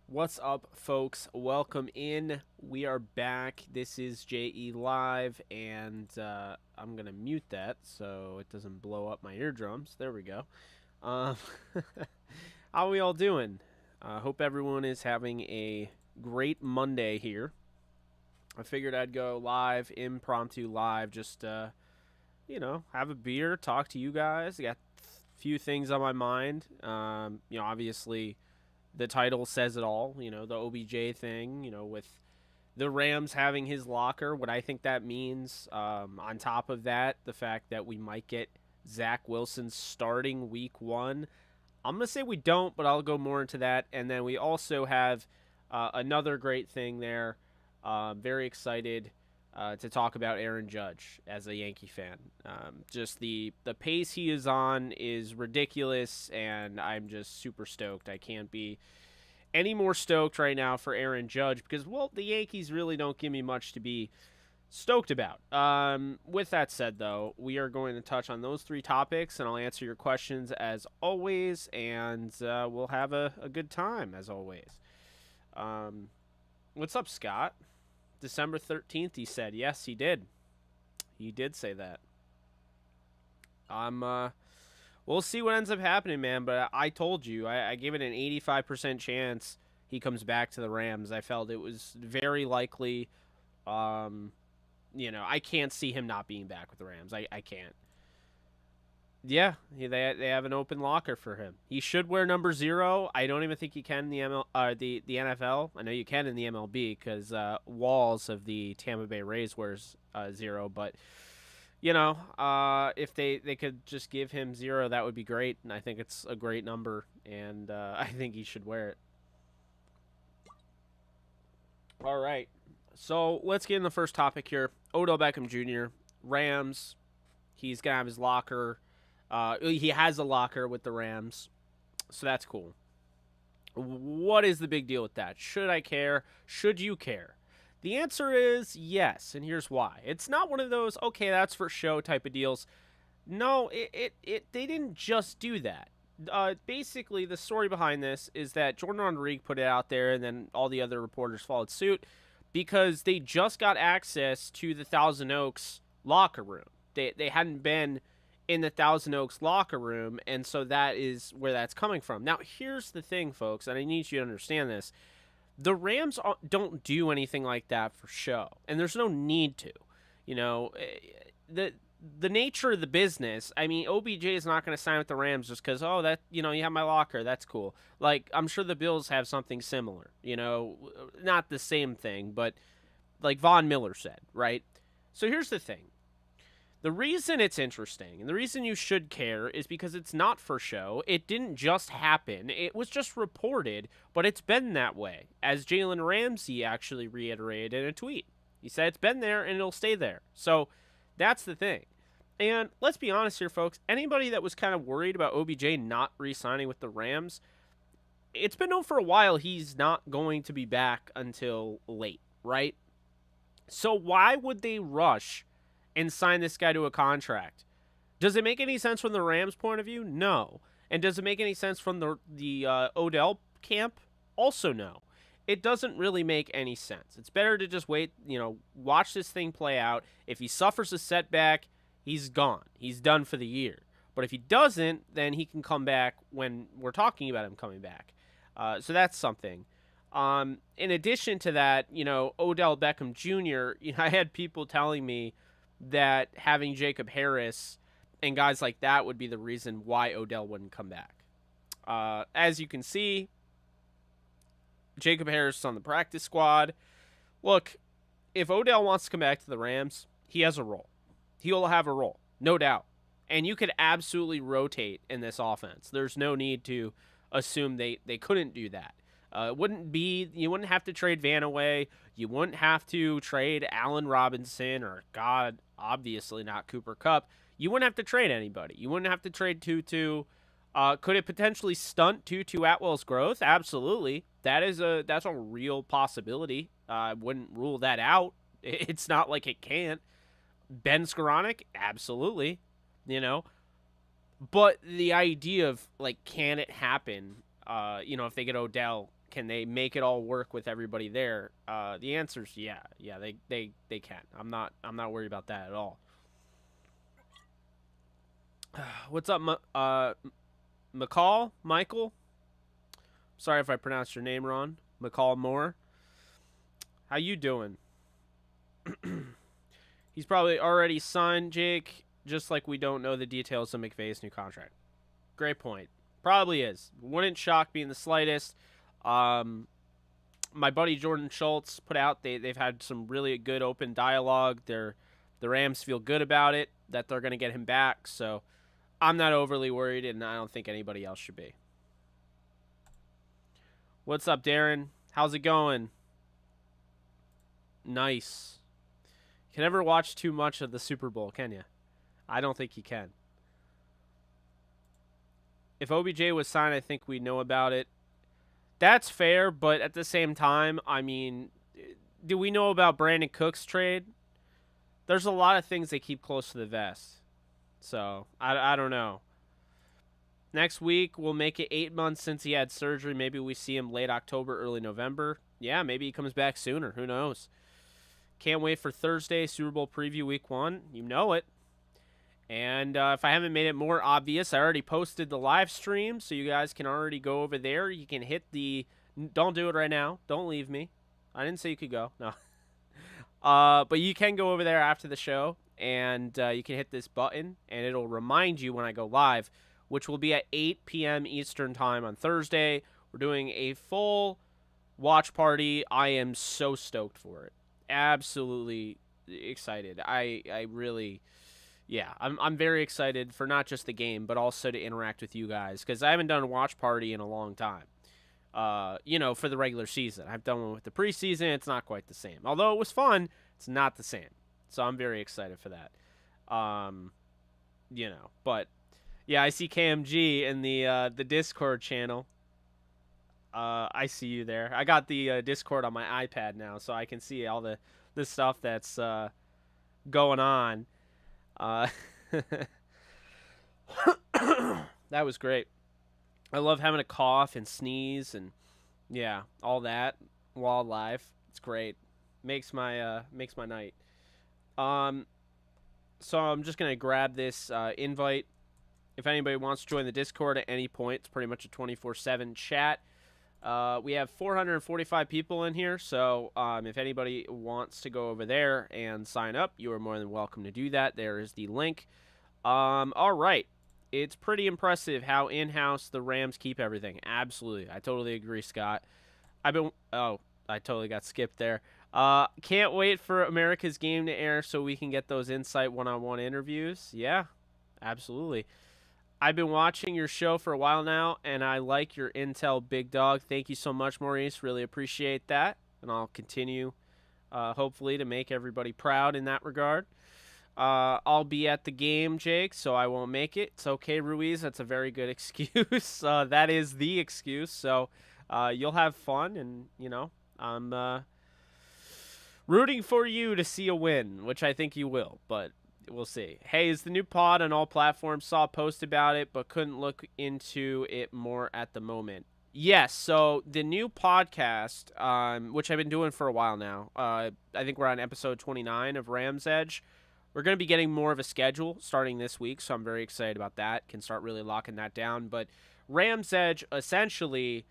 What's up, folks? Welcome in. We are back. This is JE Live, and I'm going to mute that so it doesn't blow up my eardrums. There we go. Um, how are we all doing? Hope everyone is having a great Monday here. I figured I'd go live, impromptu live, just, have a beer, talk to you guys. I got a few things on my mind. Obviously the title says it all, the OBJ thing, with the Rams having his locker, what I think that means. On top of that, the fact that we might get Zach Wilson starting week one. I'm going to say we don't, but I'll go more into that. And then we also have another great thing there. Very excited to talk about Aaron Judge as a Yankee fan. Just the pace he is on is ridiculous, and I'm just super stoked. I can't be any more stoked right now for Aaron Judge because, well, the Yankees really don't give me much to be stoked about. With that said, though, we are going to touch on those three topics, and I'll answer your questions as always, and we'll have a good time as always. What's up, Scott? December 13th, he said. Yes, he did. He did say that. We'll see what ends up happening, man. But I told you, I gave it an 85% chance he comes back to the Rams. I felt it was very likely. I can't see him not being back with the Rams. I can't. Yeah, they have an open locker for him. He should wear number 0. I don't even think he can in the NFL. I know you can in the MLB because Walls of the Tampa Bay Rays wears 0. But if they could just give him 0, that would be great. And I think it's a great number, and I think he should wear it. All right, so let's get in the first topic here. Odell Beckham Jr., Rams. He's gonna have his locker. He has a locker with the Rams, so that's cool. What is the big deal with that? Should I care? Should you care? The answer is yes, and here's why. It's not one of those, okay, that's for show type of deals. No, they didn't just do that. Basically, the story behind this is that Jordan Rodriguez put it out there, and then all the other reporters followed suit because they just got access to the Thousand Oaks locker room. They hadn't been in the Thousand Oaks locker room, and so that is where that's coming from. Now, here's the thing, folks, and I need you to understand this. The Rams don't do anything like that for show, and there's no need to. The nature of the business, I mean, OBJ is not going to sign with the Rams just because, you have my locker, that's cool. Like, I'm sure the Bills have something similar, not the same thing, but like Von Miller said, right? So here's the thing. The reason it's interesting and the reason you should care is because it's not for show. It didn't just happen. It was just reported, but it's been that way, as Jalen Ramsey actually reiterated in a tweet. He said it's been there and it'll stay there. So that's the thing. And let's be honest here, folks. Anybody that was kind of worried about OBJ not re-signing with the Rams, it's been known for a while he's not going to be back until late, right? So why would they rush and sign this guy to a contract? Does it make any sense from the Rams' point of view? No. And does it make any sense from the Odell camp? Also no. It doesn't really make any sense. It's better to just wait, watch this thing play out. If he suffers a setback, he's gone. He's done for the year. But if he doesn't, then he can come back when we're talking about him coming back. So that's something. In addition to that, Odell Beckham Jr., I had people telling me that having Jacob Harris and guys like that would be the reason why Odell wouldn't come back. As you can see, Jacob Harris is on the practice squad. Look, if Odell wants to come back to the Rams, he has a role. He will have a role, no doubt. And you could absolutely rotate in this offense. There's no need to assume they couldn't do that. You wouldn't have to trade Van away. You wouldn't have to trade Allen Robinson or, God, obviously not Cooper Kupp. You wouldn't have to trade anybody. You wouldn't have to trade Tutu. Could it potentially stunt Tutu Atwell's growth? Absolutely. That's a real possibility. I wouldn't rule that out. It's not like it can't. Ben Skoranek? Absolutely. But the idea of, like, can it happen, if they get Odell Can they make it all work with everybody there? The answer is yeah, they can. I'm not worried about that at all. What's up, McCall? Michael? Sorry if I pronounced your name wrong. McCall Moore. How you doing? He's probably already signed, Jake, just like we don't know the details of McVay's new contract. Great point. Probably is. Wouldn't shock me in the slightest. Um, my buddy Jordan Schultz put out they've had some really good open dialogue. The Rams feel good about it that they're going to get him back. So I'm not overly worried, and I don't think anybody else should be. What's up, Darren? How's it going? Nice. You can never watch too much of the Super Bowl, can you? I don't think you can. If OBJ was signed, I think we know about it. That's fair, but at the same time, I mean, do we know about Brandon Cook's trade? There's a lot of things they keep close to the vest. So, I don't know. Next week, we'll make it 8 months since he had surgery. Maybe we see him late October, early November. Yeah, maybe he comes back sooner. Who knows? Can't wait for Thursday, Super Bowl preview week 1. You know it. And if I haven't made it more obvious, I already posted the live stream, so you guys can already go over there. You can hit the... Don't do it right now. Don't leave me. I didn't say you could go. No. But you can go over there after the show, and you can hit this button, and it'll remind you when I go live, which will be at 8 p.m. Eastern Time on Thursday. We're doing a full watch party. I am so stoked for it. Absolutely excited. I really... Yeah, I'm very excited for not just the game, but also to interact with you guys, because I haven't done a watch party in a long time. For the regular season. I've done one with the preseason. It's not quite the same. Although it was fun, it's not the same. So I'm very excited for that. But yeah, I see KMG in the Discord channel. I see you there. I got the Discord on my iPad now, so I can see all the stuff that's going on. That was great. I love having a cough and sneeze and yeah, all that while live. It's great. Makes my night. So I'm just gonna grab this invite. If anybody wants to join the Discord at any point, it's pretty much a 24/7 chat. We have 445 people in here, so if anybody wants to go over there and sign up, you are more than welcome to do that. There is the link. All right. It's pretty impressive how in-house the Rams keep everything. Absolutely. I totally agree, Scott. I totally got skipped there. Can't wait for America's Game to air so we can get those insight one-on-one interviews. Yeah, absolutely. I've been watching your show for a while now, and I like your intel, big dog. Thank you so much, Maurice. Really appreciate that, and I'll continue, hopefully, to make everybody proud in that regard. I'll be at the game, Jake, so I won't make it. It's okay, Ruiz. That's a very good excuse. That is the excuse, so you'll have fun, and, I'm rooting for you to see a win, which I think you will, but... We'll see. Hey, is the new pod on all platforms? Saw a post about it, but couldn't look into it more at the moment. Yes, so the new podcast, which I've been doing for a while now, I think we're on episode 29 of Rams Edge. We're going to be getting more of a schedule starting this week, so I'm very excited about that. Can start really locking that down. But Rams Edge essentially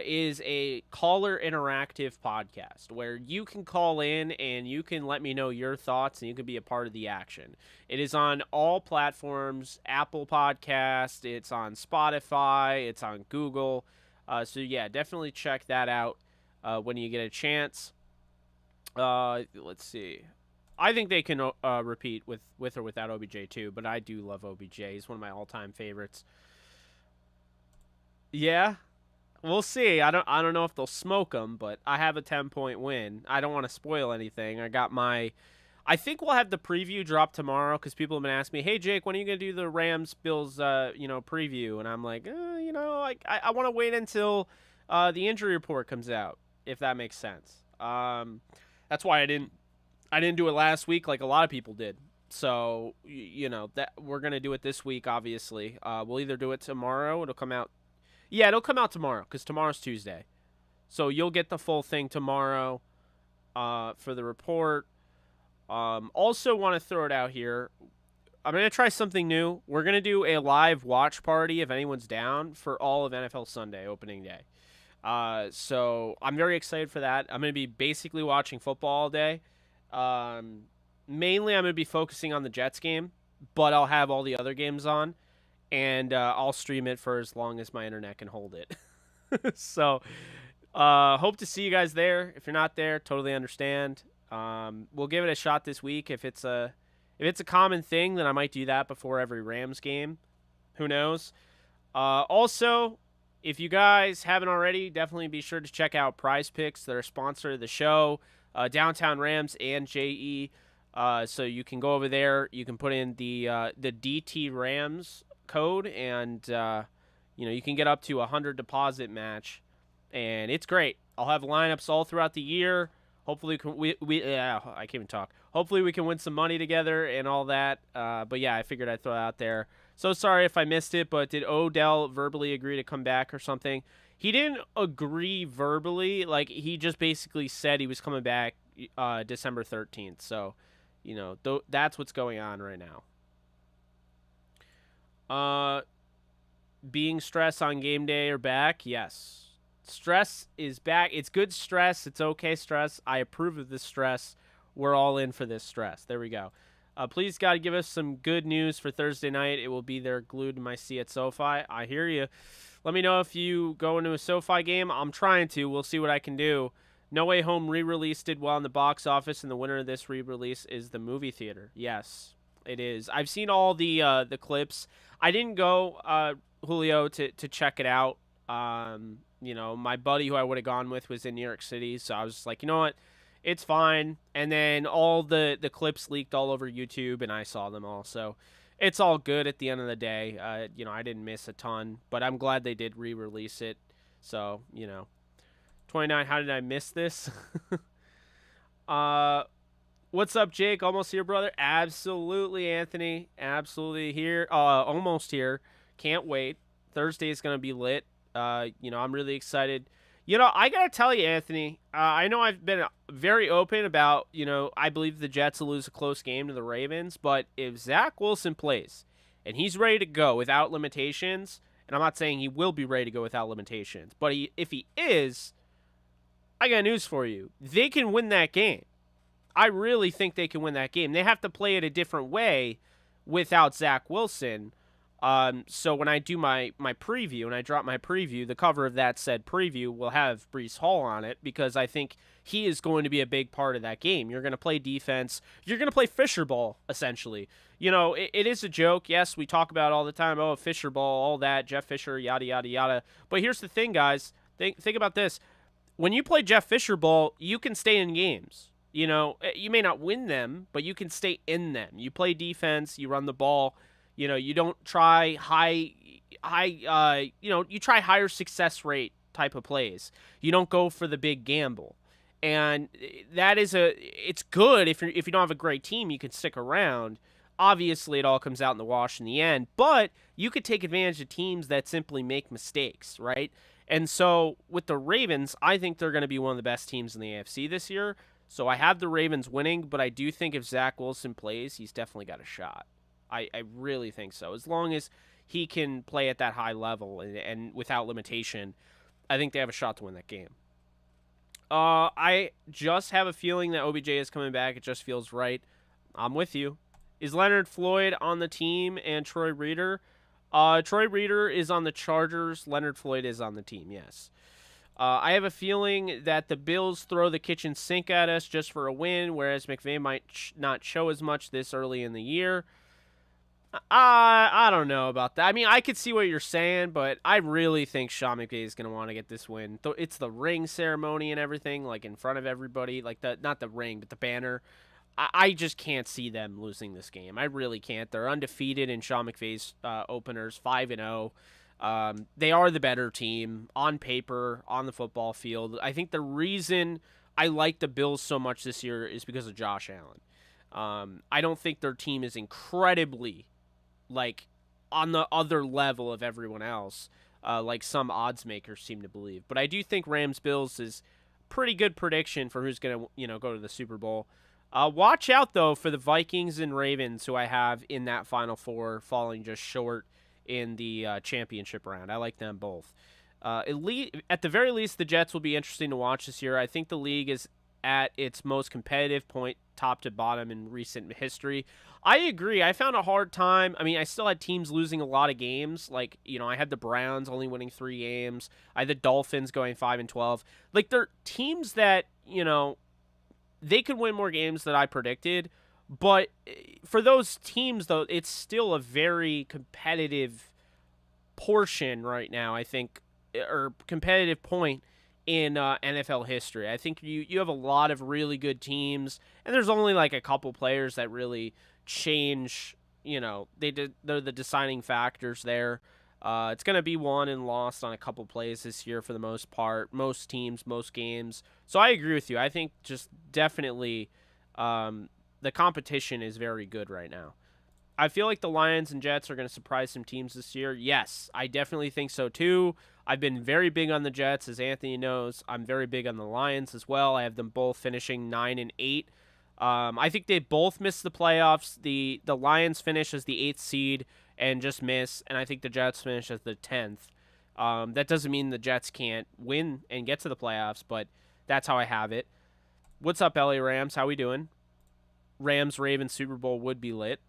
is a caller interactive podcast where you can call in and you can let me know your thoughts and you can be a part of the action. It is on all platforms, Apple Podcast, it's on Spotify, it's on Google. So yeah, definitely check that out when you get a chance. Let's see. I think they can repeat with or without OBJ too, but I do love OBJ. He's one of my all-time favorites. Yeah. We'll see. I don't know if they'll smoke them, but I have a 10-point win. I don't want to spoil anything. I think we'll have the preview drop tomorrow because people have been asking me, "Hey Jake, when are you gonna do the Rams Bills preview?" And I'm like, I want to wait until the injury report comes out, if that makes sense. That's why I didn't do it last week like a lot of people did. So that we're gonna do it this week. Obviously, we'll either do it tomorrow. It'll come out. Yeah, it'll come out tomorrow because tomorrow's Tuesday. So you'll get the full thing tomorrow for the report. Also want to throw it out here. I'm going to try something new. We're going to do a live watch party if anyone's down for all of NFL Sunday, opening day. So I'm very excited for that. I'm going to be basically watching football all day. Mainly I'm going to be focusing on the Jets game, but I'll have all the other games on, and I'll stream it for as long as my internet can hold it. So hope to see you guys there. If you're not there, totally understand. We'll give it a shot this week. If it's a common thing, then I might do that before every Rams game. Who knows? Also, if you guys haven't already, definitely be sure to check out Prize Picks. They're a sponsor of the show, Downtown Rams and JE. So you can go over there. You can put in the DT Rams code, and you can get up to 100 deposit match, and it's great. I'll have lineups all throughout the year. Hopefully I can't even talk. Hopefully we can win some money together and all that. But yeah, I figured I'd throw it out there. So sorry if I missed it, but did Odell verbally agree to come back or something? He didn't agree verbally. Like, he just basically said he was coming back December 13th. So, that's what's going on right now. Being stressed on game day or back? Yes. Stress is back. It's good stress. It's okay stress. I approve of this stress. We're all in for this stress. There we go. Please, God, give us some good news for Thursday night. It will be there glued to my seat at SoFi. I hear you. Let me know if you go into a SoFi game. I'm trying to. We'll see what I can do. No Way Home re-release did well in the box office, and the winner of this re-release is the movie theater. Yes, it is. I've seen all the clips. I didn't go, Julio, to check it out. My buddy who I would have gone with was in New York City, so I was like, you know what? It's fine. And then all the clips leaked all over YouTube, and I saw them all. So it's all good at the end of the day. I didn't miss a ton, but I'm glad they did re-release it. So, 29, how did I miss this? What's up, Jake? Almost here, brother? Absolutely, Anthony. Absolutely here. Almost here. Can't wait. Thursday is going to be lit. I'm really excited. I got to tell you, Anthony, I know I've been very open about, I believe the Jets will lose a close game to the Ravens, but if Zach Wilson plays and he's ready to go without limitations, and I'm not saying he will be ready to go without limitations, but if he is, I got news for you. They can win that game. I really think they can win that game. They have to play it a different way without Zach Wilson. So when I do my preview, and I drop my preview, the cover of that said preview will have Breece Hall on it, because I think he is going to be a big part of that game. You're going to play defense. You're going to play Fisher ball, essentially. It is a joke. Yes, we talk about it all the time. Oh, Fisher ball, all that, Jeff Fisher, yada, yada, yada. But here's the thing, guys. Think about this. When you play Jeff Fisher ball, you can stay in games. You may not win them, but you can stay in them. You play defense. You run the ball. You don't try you try higher success rate type of plays. You don't go for the big gamble. And that is it's good if you don't have a great team, you can stick around. Obviously, it all comes out in the wash in the end, but you could take advantage of teams that simply make mistakes, right? And so with the Ravens, I think they're going to be one of the best teams in the AFC this year. So I have the Ravens winning, but I do think if Zach Wilson plays, he's definitely got a shot. I really think so. As long as he can play at that high level and without limitation, I think they have a shot to win that game. I just have a feeling that OBJ is coming back. It just feels right. I'm with you. Is Leonard Floyd on the team and Troy Reader? Troy Reader is on the Chargers. Leonard Floyd is on the team, yes. I have a feeling that the Bills throw the kitchen sink at us just for a win, whereas McVay might not show as much this early in the year. I don't know about that. I mean, I could see what you're saying, but I really think Sean McVay is going to want to get this win. It's the ring ceremony and everything, like in front of everybody, like not the ring, but the banner. I just can't see them losing this game. I really can't. They're undefeated in Sean McVay's openers, 5-0. They are the better team on paper, on the football field. I think the reason I like the Bills so much this year is because of Josh Allen. I don't think their team is incredibly on the other level of everyone else. like some odds makers seem to believe. But I do think Rams-Bills is pretty good prediction for who's going to, go to the Super Bowl. Watch out, though, for the Vikings and Ravens, who I have in that Final Four, falling just short in the championship round. I like them both. At the very least, the Jets will be interesting to watch this year. I think the league is at its most competitive point, top to bottom, in recent history. I agree. I found a hard time. I mean, I still had teams losing a lot of games. Like, I had the Browns only winning 3 games. I had the Dolphins going 5-12. Like, they're teams that, they could win more games than I predicted. But for those teams, though, it's still a very competitive portion right now, I think, or competitive point in NFL history. I think you have a lot of really good teams, and there's only like a couple players that really change. They're the deciding factors there. It's going to be won and lost on a couple plays this year for the most part. Most teams, most games. So I agree with you. I think just definitely the competition is very good right now. I feel like the Lions and Jets are going to surprise some teams this year. Yes, I definitely think so too. I've been very big on the Jets, as Anthony knows. I'm very big on the Lions as well. I have them both finishing 9-8. I think they both missed the playoffs. The Lions finish as the 8th seed and just miss, and I think the Jets finish as the 10th. That doesn't mean the Jets can't win and get to the playoffs, but that's how I have it. What's up, LA Rams? How we doing? Rams-Ravens Super Bowl would be lit.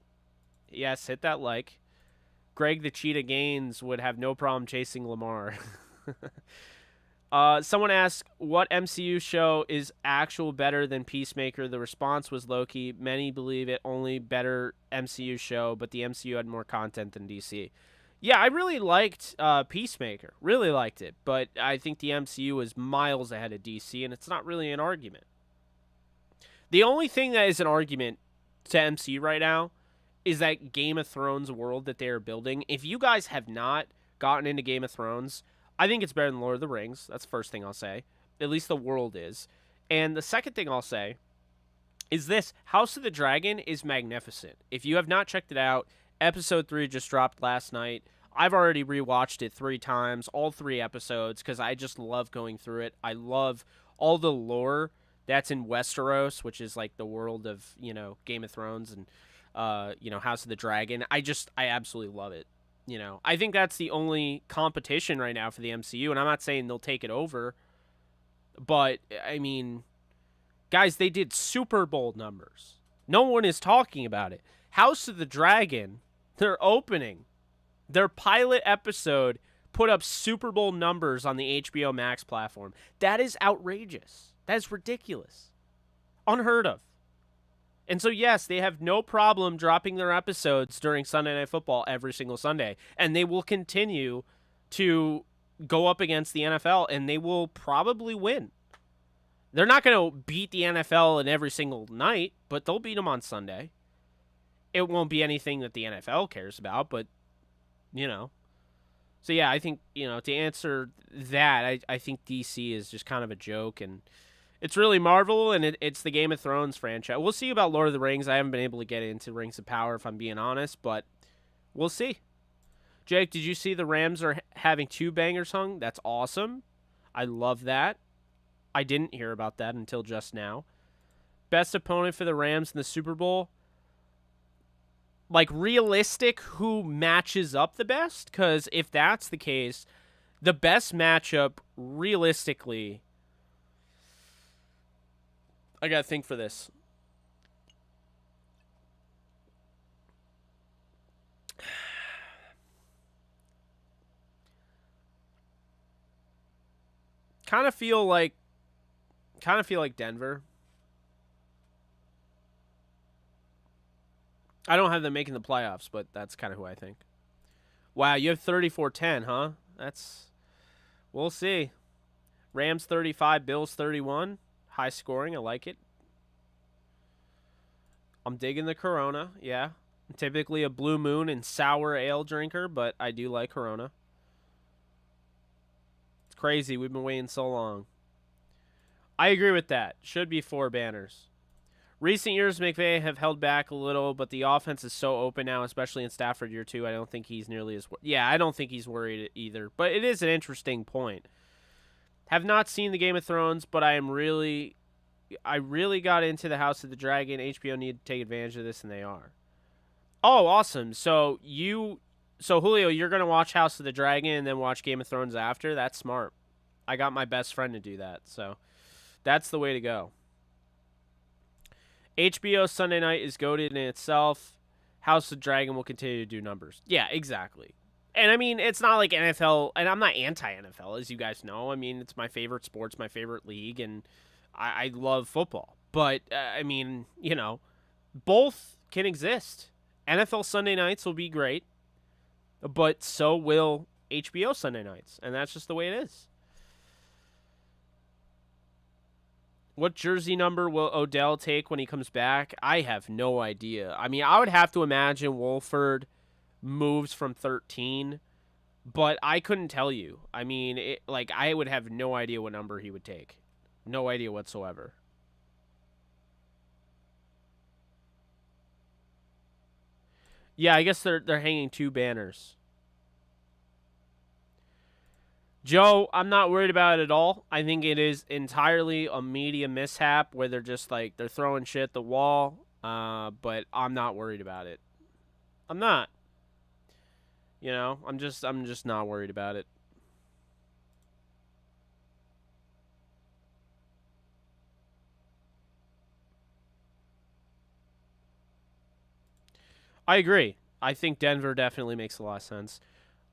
Yes, hit that like. Greg the Cheetah Gaines would have no problem chasing Lamar. Someone asked, what MCU show is actual better than Peacemaker? The response was Loki. Many believe it only better MCU show, but the MCU had more content than DC. Yeah, I really liked Peacemaker. Really liked it, but I think the MCU was miles ahead of DC, and it's not really an argument. The only thing that is an argument to MCU right now is that Game of Thrones world that they are building. If you guys have not gotten into Game of Thrones, I think it's better than Lord of the Rings. That's the first thing I'll say. At least the world is. And the second thing I'll say is this. House of the Dragon is magnificent. If you have not checked it out, episode 3 just dropped last night. I've already rewatched it 3 times, all 3 episodes, because I just love going through it. I love all the lore that's in Westeros, which is like the world of, Game of Thrones and House of the Dragon. I absolutely love it. I think that's the only competition right now for the MCU, and I'm not saying they'll take it over, but, I mean, guys, they did Super Bowl numbers. No one is talking about it. House of the Dragon, their pilot episode put up Super Bowl numbers on the HBO Max platform. That is outrageous. That is ridiculous. Unheard of. And so, yes, they have no problem dropping their episodes during Sunday Night Football every single Sunday. And they will continue to go up against the NFL, and they will probably win. They're not going to beat the NFL in every single night, but they'll beat them on Sunday. It won't be anything that the NFL cares about, but, So, yeah, I think, to answer that, I think DC is just kind of a joke, and it's really Marvel, and it's the Game of Thrones franchise. We'll see about Lord of the Rings. I haven't been able to get into Rings of Power, if I'm being honest, but we'll see. Jake, did you see the Rams are having 2 bangers hung? That's awesome. I love that. I didn't hear about that until just now. Best opponent for the Rams in the Super Bowl? Like, realistic, who matches up the best? Because if that's the case, the best matchup, realistically, I gotta think for this. Kind of feel like Denver. I don't have them making the playoffs, but that's kind of who I think. Wow, you have 34-10, huh? We'll see. Rams 35, Bills 31. High scoring, I like it. I'm digging the Corona, yeah. I'm typically a Blue Moon and sour ale drinker, but I do like Corona. It's crazy, we've been waiting so long. I agree with that. Should be 4 banners. Recent years, McVay have held back a little, but the offense is so open now, especially in Stafford year 2. I don't think he's nearly as I don't think he's worried either. But it is an interesting point. Have not seen the Game of Thrones, but I really got into the House of the Dragon. HBO need to take advantage of this, and they are. Oh, awesome! So Julio, you're gonna watch House of the Dragon and then watch Game of Thrones after? That's smart. I got my best friend to do that, so that's the way to go. HBO Sunday night is goated in itself. House of Dragon will continue to do numbers. Yeah, exactly. And I mean, it's not like NFL, and I'm not anti-NFL, as you guys know. I mean, it's my favorite sports, my favorite league, and I love football. But, I mean, both can exist. NFL Sunday nights will be great, but so will HBO Sunday nights, and that's just the way it is. What jersey number will Odell take when he comes back? I have no idea. I mean, I would have to imagine Wolford moves from 13, but I couldn't tell you. I mean, I would have no idea what number he would take. No idea whatsoever. Yeah, I guess they're hanging 2 banners. Joe, I'm not worried about it at all. I think it is entirely a media mishap where they're just they're throwing shit at the wall. But I'm not worried about it. I'm not. I'm just not worried about it. I agree. I think Denver definitely makes a lot of sense.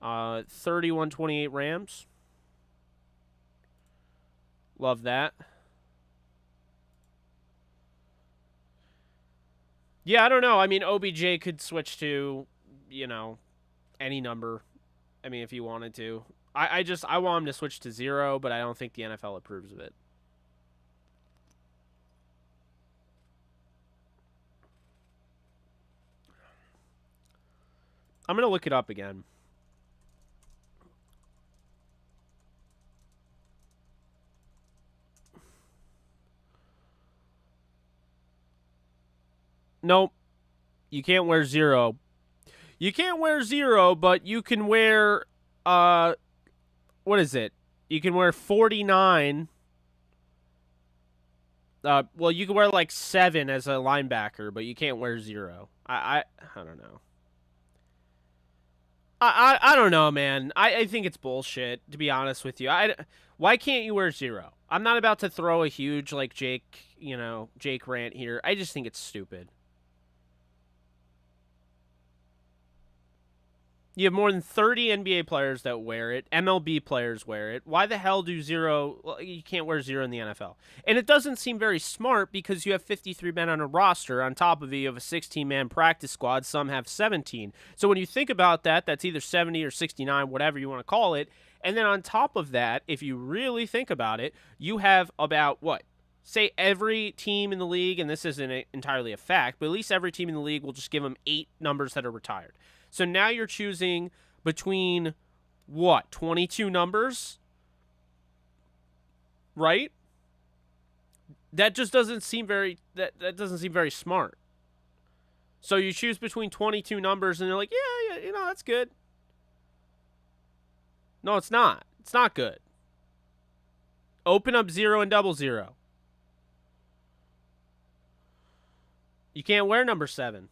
31-28 Rams. Love that. Yeah, I don't know. I mean, OBJ could switch to, any number. I mean, if he wanted to. I want him to switch to 0, but I don't think the NFL approves of it. I'm going to look it up again. Nope. You can't wear 0. You can't wear 0, but you can wear, what is it? You can wear 49. Well, you can wear 7 as a linebacker, but you can't wear 0. I don't know. I don't know, man. I think it's bullshit, to be honest with you. Why can't you wear 0? I'm not about to throw a huge, Jake rant here. I just think it's stupid. You have more than 30 NBA players that wear it. MLB players wear it. Why the hell do 0? Well, you can't wear 0 in the NFL. And it doesn't seem very smart because you have 53 men on a roster. On top of it, you have a 16-man practice squad. Some have 17. So when you think about that, that's either 70 or 69, whatever you want to call it. And then on top of that, if you really think about it, you have about, say every team in the league, and this isn't entirely a fact, but at least every team in the league will just give them 8 numbers that are retired. So now you're choosing between 22 numbers? Right? That just doesn't seem very that doesn't seem very smart. So you choose between 22 numbers and they're like, "Yeah, that's good." No, it's not. It's not good. Open up 0 and 00. You can't wear number 7.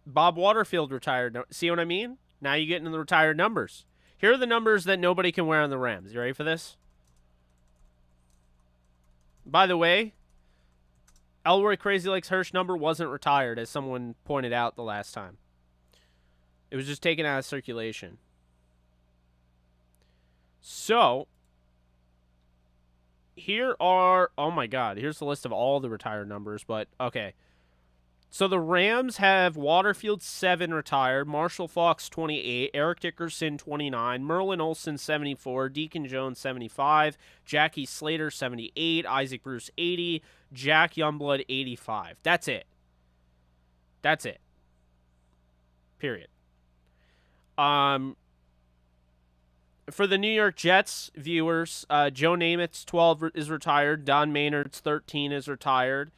Bob Waterfield retired. See what I mean? Now you get into the retired numbers. Here are the numbers that nobody can wear on the Rams. You ready for this? By the way, Elroy Crazy Legs Hirsch number wasn't retired, as someone pointed out the last time. It was just taken out of circulation. So, here are... Oh my god, here's the list of all the retired numbers, but okay. So the Rams have Waterfield 7 retired, Marshall Faulk 28, Eric Dickerson 29, Merlin Olsen 74, Deacon Jones 75, Jackie Slater 78, Isaac Bruce 80, Jack Youngblood 85. That's it. That's it. Period. For the New York Jets viewers, Joe Namath's 12 is retired, Don Maynard's 13 is retired.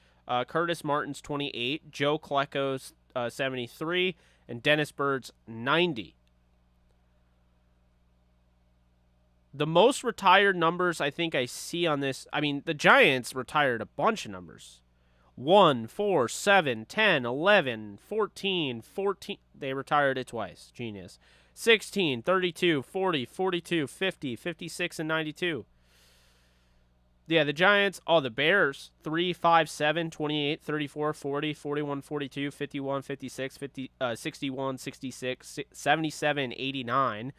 Curtis Martin's 28, Joe Klecko's 73, and Dennis Bird's 90. The most retired numbers I think I see on this, I mean, the Giants retired a bunch of numbers. 1, 4, 7, 10, 11, 14, 14. They retired it twice. Genius. 16, 32, 40, 42, 50, 56, and 92. Yeah, the Giants, the Bears, 3, 5, 7, 28, 34, 40, 41, 42, 51, 56, 61, 66, 77, 89.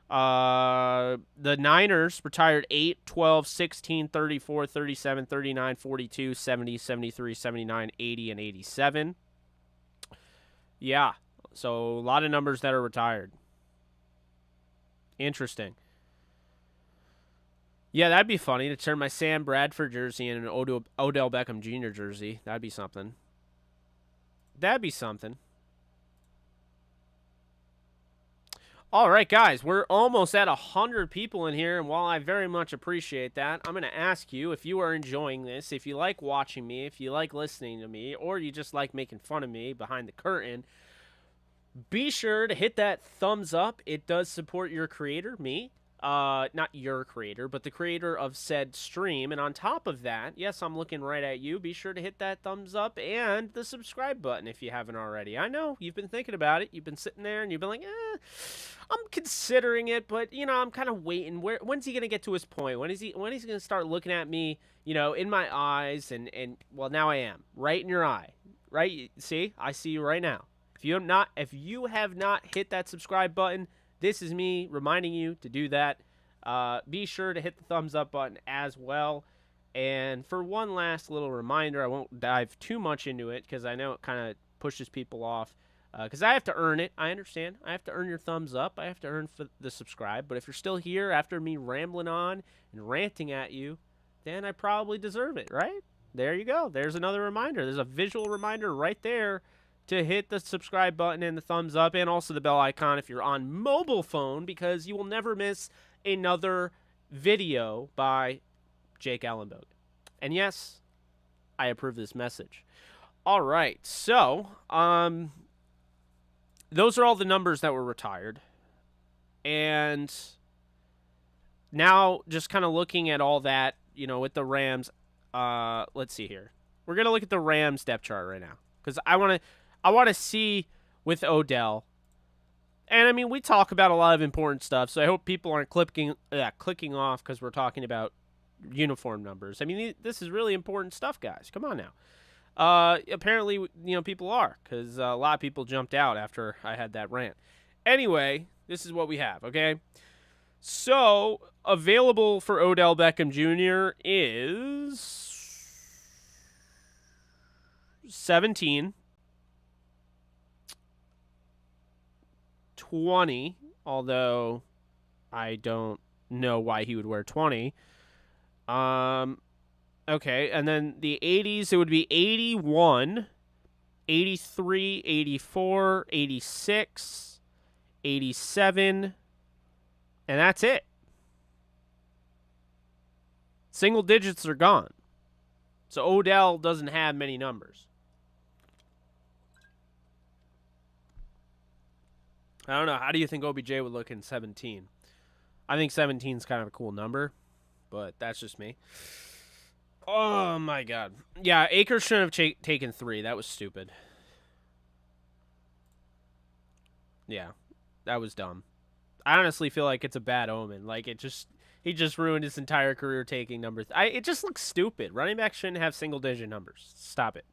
The Niners retired 8, 12, 16, 34, 37, 39, 42, 70, 73, 79, 80, and 87. Yeah, so a lot of numbers that are retired. Interesting. Yeah, that'd be funny to turn my Sam Bradford jersey into an Odell Beckham Jr. jersey. That'd be something. That'd be something. All right, guys, we're almost at 100 people in here, and while I very much appreciate that, I'm going to ask you if you are enjoying this, if you like watching me, if you like listening to me, or you just like making fun of me behind the curtain, be sure to hit that thumbs up. It does support your creator, me. Not your creator, but the creator of said stream. And on top of that, yes, I'm looking right at you. Be sure to hit that thumbs up and the subscribe button if you haven't already. I know you've been thinking about it. You've been sitting there and you've been like, I'm considering it, but I'm kind of waiting. When's he gonna get to his point? When he's gonna start looking at me, in my eyes and well, now I am right in your eye, right? See, I see you right now. If you have not hit that subscribe button, this is me reminding you to do that. Be sure to hit the thumbs up button as well. And for one last little reminder, I won't dive too much into it because I know it kind of pushes people off. Because I have to earn it. I understand. I have to earn your thumbs up. I have to earn for the subscribe. But if you're still here after me rambling on and ranting at you, then I probably deserve it, right? There you go. There's another reminder. There's a visual reminder right there to hit the subscribe button and the thumbs up and also the bell icon if you're on mobile phone, because you will never miss another video by Jake Ellenbogen. And yes, I approve this message. All right, so those are all the numbers that were retired. And now just kind of looking at all that, with the Rams, let's see here. We're going to look at the Rams depth chart right now because I want to see with Odell. And, I mean, we talk about a lot of important stuff, so I hope people aren't clicking off because we're talking about uniform numbers. I mean, this is really important stuff, guys. Come on now. Apparently, people are because a lot of people jumped out after I had that rant. Anyway, this is what we have, okay? So, available for Odell Beckham Jr. is 17. 20, although I don't know why he would wear 20. Okay, and then the 80s, it would be 81, 83, 84, 86, 87, and that's it. Single digits are gone. So Odell doesn't have many numbers. I don't know. How do you think OBJ would look in 17? I think 17 is kind of a cool number, but that's just me. Oh, my God. Yeah, Akers shouldn't have taken 3. That was stupid. Yeah, that was dumb. I honestly feel like it's a bad omen. Like, he just ruined his entire career taking numbers. It just looks stupid. Running backs shouldn't have single-digit numbers. Stop it.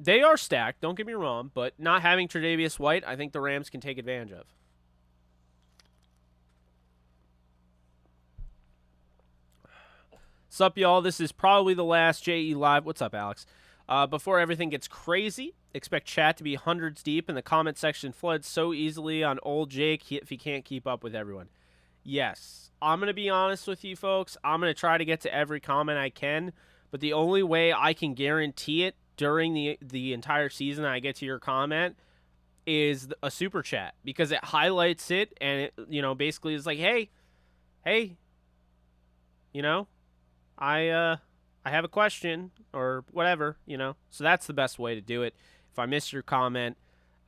They are stacked, don't get me wrong, but not having Tre'Davious White, I think the Rams can take advantage of. Sup, y'all? This is probably the last JE Live. What's up, Alex? Before everything gets crazy, expect chat to be hundreds deep, and the comment section floods so easily on old Jake if he can't keep up with everyone. Yes, I'm going to be honest with you folks. I'm going to try to get to every comment I can, but the only way I can guarantee it during the entire season I get to your comment is a super chat, because it highlights it and it, basically is like, hey, I I have a question or whatever, you know. So that's the best way to do it. If I missed your comment,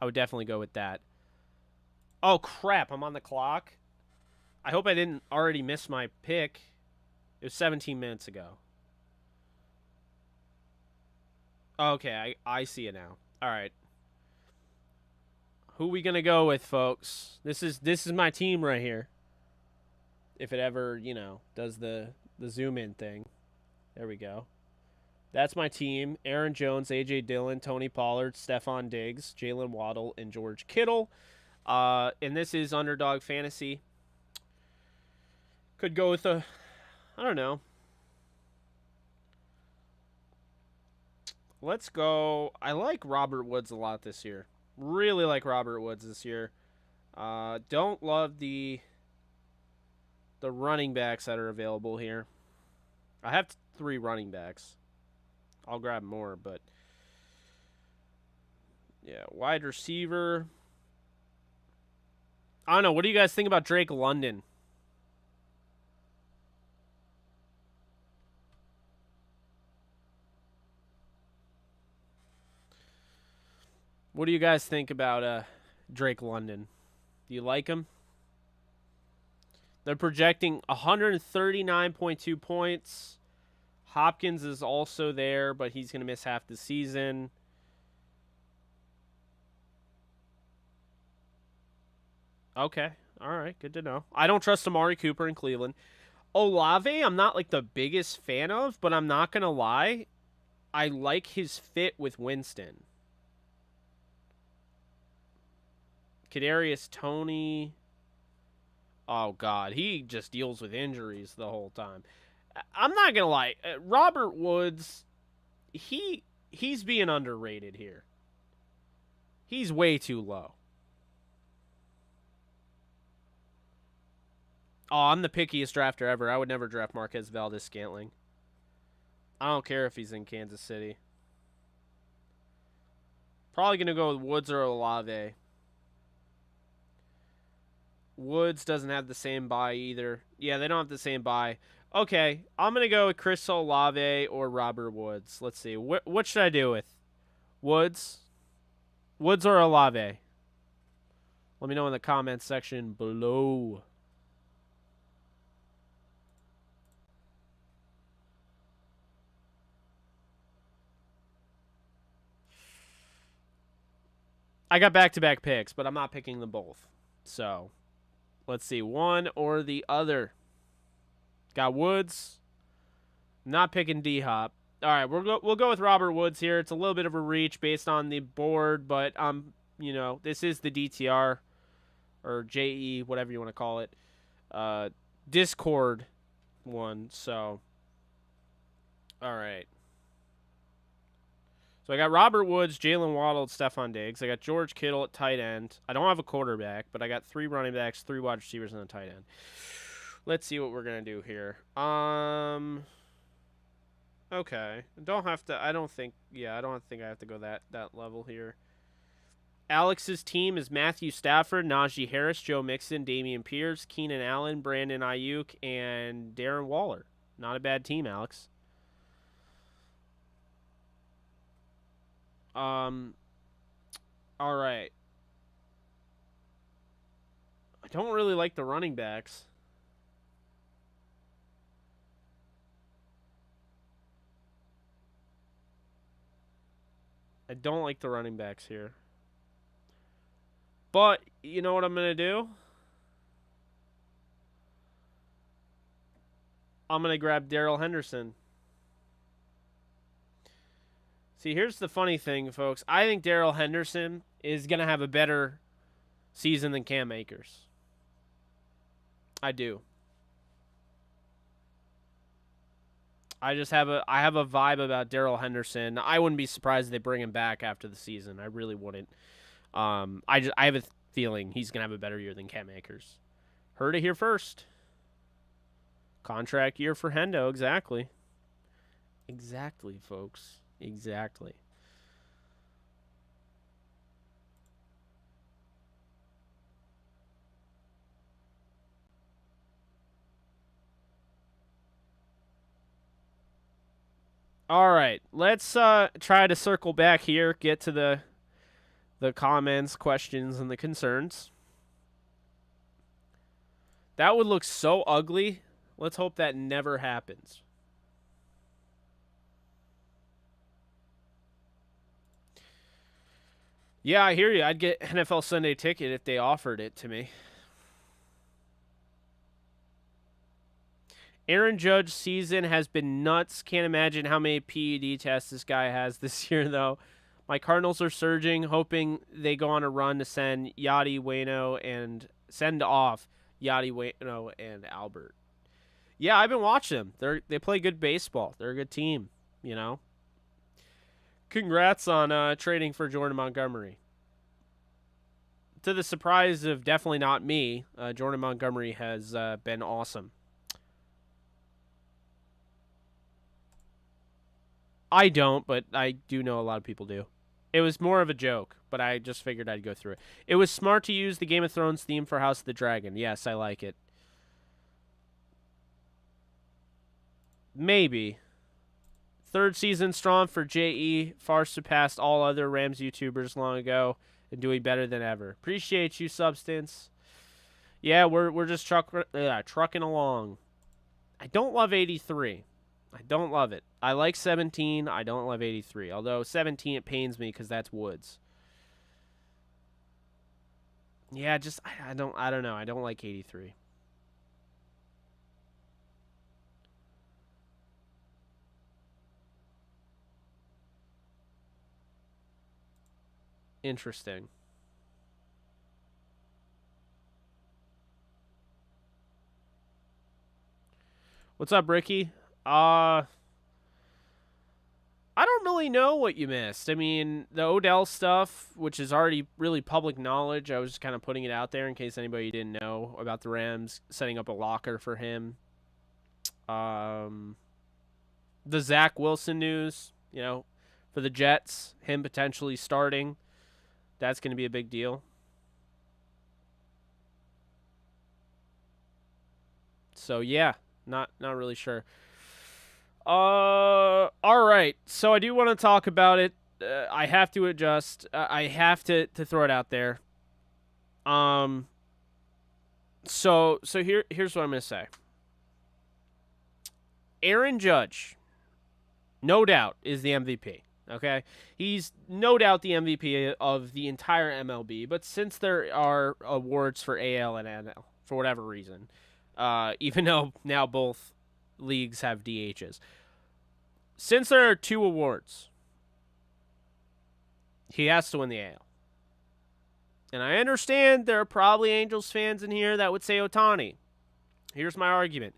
I would definitely go with that. Oh, crap. I'm on the clock. I hope I didn't already miss my pick. It was 17 minutes ago. Okay, I see it now. All right. Who we gonna go with, folks? This is my team right here. If it ever, you know, does the zoom in thing. There we go. That's my team. Aaron Jones, A.J. Dillon, Tony Pollard, Stephon Diggs, Jalen Waddle, and George Kittle. And this is Underdog Fantasy. Could go with I don't know. Let's go. I like Robert Woods a lot this year. Really like Robert Woods this year. Don't love the running backs that are available here. I have 3 running backs. I'll grab more, but yeah, wide receiver. I don't know. What do you guys think about Drake London? What do you guys think about Drake London? Do you like him? They're projecting 139.2 points. Hopkins is also there, but he's going to miss half the season. Okay. All right. Good to know. I don't trust Amari Cooper in Cleveland. Olave, I'm not like the biggest fan of, but I'm not going to lie. I like his fit with Winston. Kadarius Toney. Oh, God. He just deals with injuries the whole time. I'm not going to lie. Robert Woods, he's being underrated here. He's way too low. Oh, I'm the pickiest drafter ever. I would never draft Marquez Valdes-Scantling. I don't care if he's in Kansas City. Probably going to go with Woods or Olave. Woods doesn't have the same buy either. Yeah, they don't have the same buy. Okay, I'm going to go with Chris Olave or Robert Woods. Let's see. What should I do with? Woods? Woods or Olave? Let me know in the comments section below. I got back-to-back picks, but I'm not picking them both. So, let's see. One or the other. Got Woods. Not picking D-Hop. All right, we'll go with Robert Woods here. It's a little bit of a reach based on the board, but you know, this is the DTR or JE, whatever you want to call it, Discord one. So, all right. So I got Robert Woods, Jalen Waddle, Stephon Diggs. I got George Kittle at tight end. I don't have a quarterback, but I got 3 running backs, 3 wide receivers, and a tight end. Let's see what we're gonna do here. Okay. Don't have to. I don't think I have to go that level here. Alex's team is Matthew Stafford, Najee Harris, Joe Mixon, Damian Pierce, Keenan Allen, Brandon Ayuk, and Darren Waller. Not a bad team, Alex. All right. I don't really like the running backs. I don't like the running backs here. But, you know what I'm going to do? I'm going to grab Darrell Henderson. See, here's the funny thing, folks. I think Darrell Henderson is going to have a better season than Cam Akers. I do. I have a vibe about Darrell Henderson. I wouldn't be surprised if they bring him back after the season. I really wouldn't. I have a feeling he's gonna have a better year than Cam Akers. Heard it here first. Contract year for Hendo, exactly. Exactly, folks. Exactly. All right, let's try to circle back here, get to the comments, questions, and the concerns. That would look so ugly. Let's hope that never happens. Yeah, I hear you. I'd get NFL Sunday Ticket if they offered it to me. Aaron Judge's season has been nuts. Can't imagine how many PED tests this guy has this year, though. My Cardinals are surging, hoping they go on a run to send Yadi, Waino, and send off Yadi, Waino, and Albert. Yeah, I've been watching them. They play good baseball. They're a good team, you know. Congrats on trading for Jordan Montgomery. To the surprise of definitely not me, Jordan Montgomery has been awesome. I don't, but I do know a lot of people do. It was more of a joke, but I just figured I'd go through it. It was smart to use the Game of Thrones theme for House of the Dragon. Yes, I like it. Maybe. Third season strong for JE. Far surpassed all other Rams YouTubers long ago and doing better than ever. Appreciate you, Substance. Yeah, we're just trucking along. I don't love 83. I don't love it. I like 17. I don't love 83. Although 17, it pains me because that's Woods. Yeah, just I don't know. I don't like 83. Interesting. What's up, Ricky? I don't really know what you missed. I mean, the Odell stuff, which is already really public knowledge, I was just kind of putting it out there in case anybody didn't know about the Rams setting up a locker for him. The Zach Wilson news, you know, for the Jets, him potentially starting, that's going to be a big deal. So, yeah, not really sure. All right. So I do want to talk about it. I have to adjust. I have to throw it out there. So here's what I'm gonna say. Aaron Judge, no doubt, is the MVP. Okay, he's no doubt the MVP of the entire MLB. But since there are awards for AL and NL for whatever reason, even though now both leagues have DHs. Since there are two awards, he has to win the AL. And I understand there are probably Angels fans in here that would say Ohtani. Here's my argument.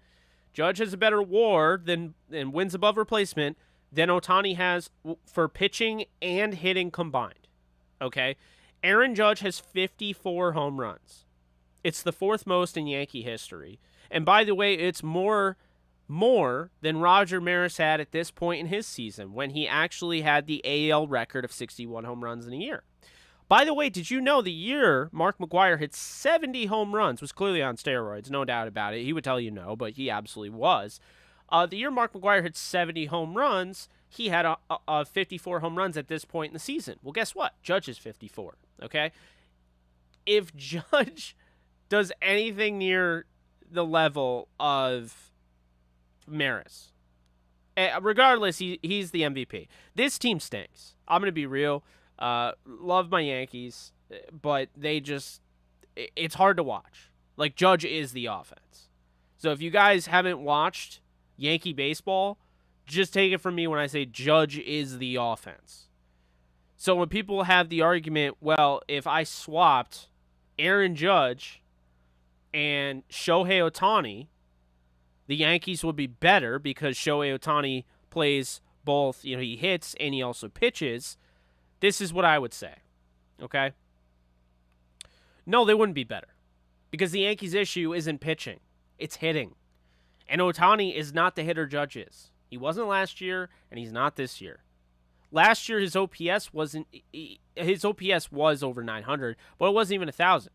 Judge has a better WAR and wins above replacement than Ohtani has for pitching and hitting combined. Okay? Aaron Judge has 54 home runs. It's the fourth most in Yankee history. And by the way, it's more than Roger Maris had at this point in his season when he actually had the AL record of 61 home runs in a year. By the way, did you know the year Mark McGwire hit 70 home runs was clearly on steroids, no doubt about it. He would tell you no, but he absolutely was. The year Mark McGwire hit 70 home runs, he had 54 home runs at this point in the season. Well, guess what? Judge is 54, okay? If Judge does anything near the level of Maris, regardless, he's the MVP. This team stinks. I'm going to be real. Love my Yankees, but it's hard to watch. Like, Judge is the offense. So if you guys haven't watched Yankee baseball, just take it from me when I say Judge is the offense. So when people have the argument, well, if I swapped Aaron Judge and Shohei Ohtani, the Yankees would be better because Shohei Ohtani plays both, he hits and he also pitches. This is what I would say, okay? No, they wouldn't be better because the Yankees' issue isn't pitching. It's hitting. And Ohtani is not the hitter Judge is. He wasn't last year, and he's not this year. Last year, his OPS was over 900, but it wasn't even 1,000.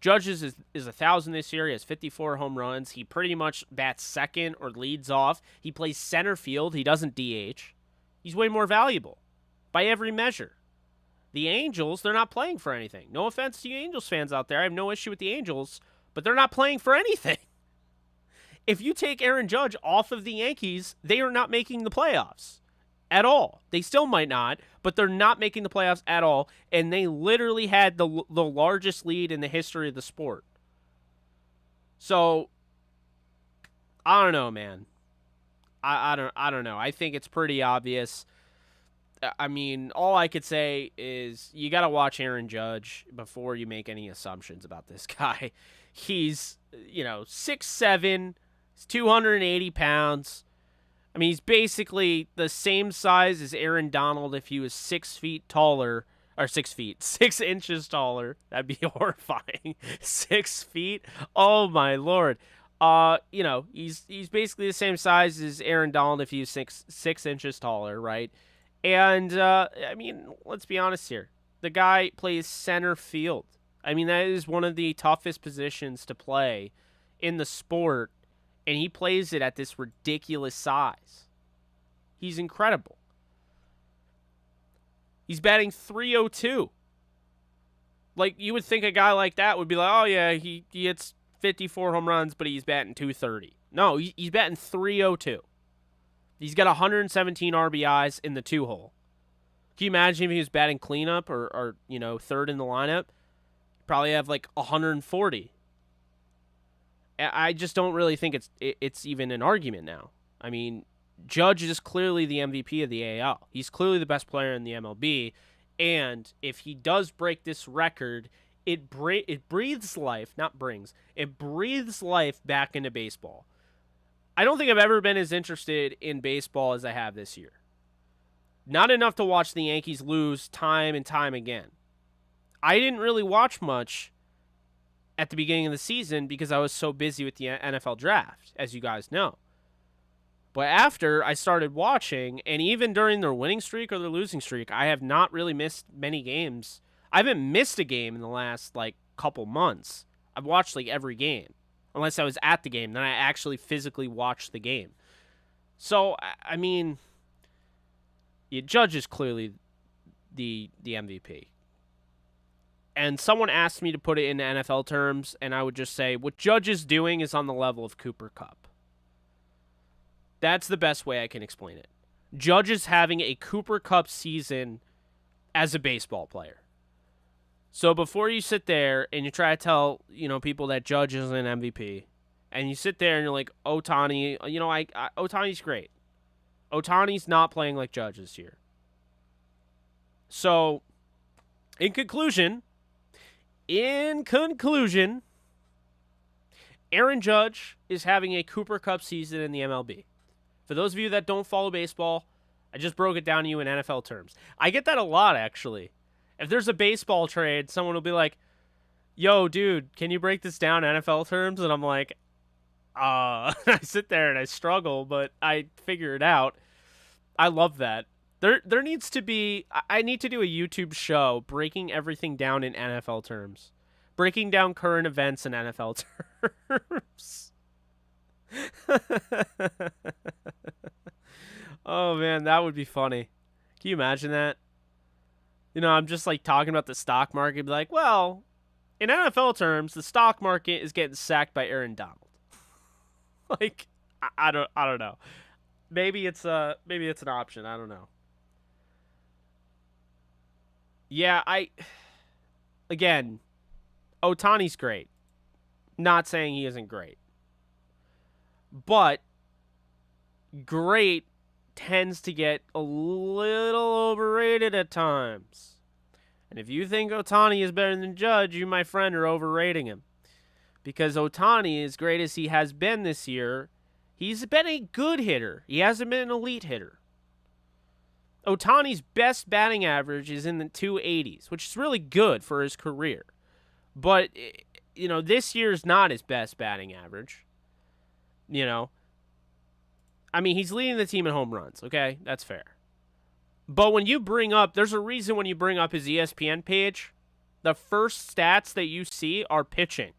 Judge is 1,000 this year. He has 54 home runs. He pretty much bats second or leads off. He plays center field. He doesn't DH. He's way more valuable by every measure. The Angels, they're not playing for anything. No offense to you Angels fans out there. I have no issue with the Angels, but they're not playing for anything. If you take Aaron Judge off of the Yankees, they are not making the playoffs at all. They still might not, but they're not making the playoffs at all, and they literally had the largest lead in the history of the sport. So, I don't know, man. I don't know. I think it's pretty obvious. I mean, all I could say is you got to watch Aaron Judge before you make any assumptions about this guy. He's, 6'7", he's 280 pounds. I mean, he's basically the same size as Aaron Donald if he was 6 feet taller, or 6 inches taller. That'd be horrifying. 6 feet? Oh, my Lord. He's basically the same size as Aaron Donald if he was 6 inches taller, right? And, let's be honest here. The guy plays center field. I mean, that is one of the toughest positions to play in the sport, and he plays it at this ridiculous size. He's incredible. He's batting .302. Like, you would think a guy like that would be like, oh, yeah, he hits 54 home runs, but he's batting .230. No, he's batting .302. He's got 117 RBIs in the 2-hole. Can you imagine if he was batting cleanup or third in the lineup? Probably have like 140. I just don't really think it's even an argument now. I mean, Judge is clearly the MVP of the AL. He's clearly the best player in the MLB, and if he does break this record, it breathes life, not brings. It breathes life back into baseball. I don't think I've ever been as interested in baseball as I have this year. Not enough to watch the Yankees lose time and time again. I didn't really watch much at the beginning of the season because I was so busy with the NFL draft, as you guys know. But after I started watching, and even during their winning streak or their losing streak, I have not really missed many games. I haven't missed a game in the last, couple months. I've watched, every game. Unless I was at the game, then I actually physically watched the game. So, I mean, Judge is clearly the MVP. And someone asked me to put it in NFL terms, and I would just say, what Judge is doing is on the level of Cooper Kupp. That's the best way I can explain it. Judge is having a Cooper Kupp season as a baseball player. So before you sit there and you try to tell, people that Judge is an MVP, and you sit there and you're like, Ohtani, Ohtani's great. Ohtani's not playing like Judge this year. So, in conclusion, Aaron Judge is having a Cooper Kupp season in the MLB. For those of you that don't follow baseball, I just broke it down to you in NFL terms. I get that a lot, actually. If there's a baseball trade, someone will be like, yo, dude, can you break this down in NFL terms? And I'm like, I sit there and I struggle, but I figure it out. I love that. There needs to be, I need to do a YouTube show breaking everything down in NFL terms. Breaking down current events in NFL terms. Oh, man, that would be funny. Can you imagine that? I'm just talking about the stock market. Be like, well, in NFL terms, the stock market is getting sacked by Aaron Donald. I don't know. Maybe it's an option. I don't know. Yeah, again, Ohtani's great. Not saying he isn't great. But great tends to get a little overrated at times. And if you think Ohtani is better than Judge, you, my friend, are overrating him. Because Ohtani, as great as he has been this year, he's been a good hitter. He hasn't been an elite hitter. Ohtani's best batting average is in the 280s, which is really good for his career. But, this year's not his best batting average. I mean, he's leading the team in home runs, okay? That's fair. But when you bring up, there's a reason when you bring up his ESPN page, the first stats that you see are pitching.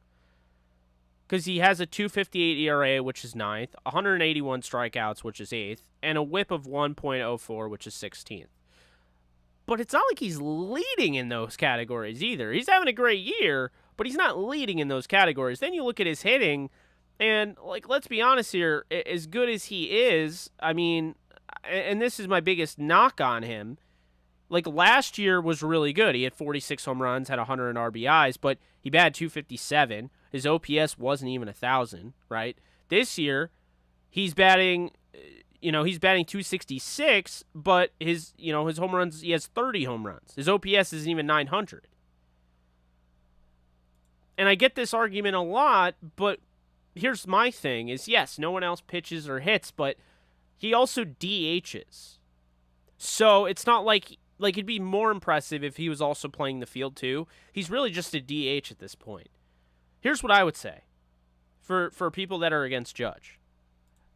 Because he has a 2.58 ERA, which is 9th, 181 strikeouts, which is 8th, and a whip of 1.04, which is 16th. But it's not like he's leading in those categories either. He's having a great year, but he's not leading in those categories. Then you look at his hitting, and, like, let's be honest here, as good as he is, I mean, and this is my biggest knock on him, like, last year was really good. He had 46 home runs, had 100 RBIs, but he batted 257. His OPS wasn't even 1,000, right? This year, he's batting 266, but his home runs, he has 30 home runs. His OPS isn't even 900. And I get this argument a lot, but here's my thing is, yes, no one else pitches or hits, but he also DHs. So it's not like it'd be more impressive if he was also playing the field too. He's really just a DH at this point. Here's what I would say for people that are against Judge.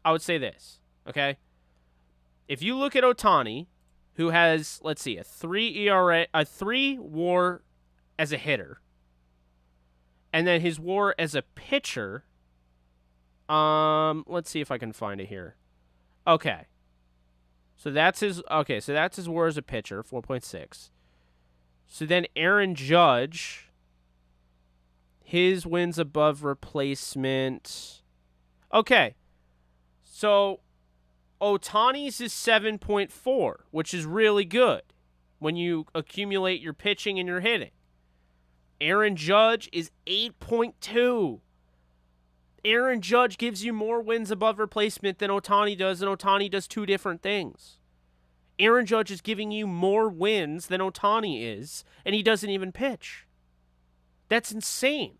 I would say this, okay? If you look at Ohtani, who has, let's see, a 3 ERA, a 3 WAR as a hitter, and then his WAR as a pitcher, let's see if I can find it here. Okay. So that's his WAR as a pitcher, 4.6. So then Aaron Judge, his wins above replacement. Okay. So Ohtani's is 7.4, which is really good when you accumulate your pitching and your hitting. Aaron Judge is 8.2. Aaron Judge gives you more wins above replacement than Ohtani does, and Ohtani does two different things. Aaron Judge is giving you more wins than Ohtani is, and he doesn't even pitch. That's insane.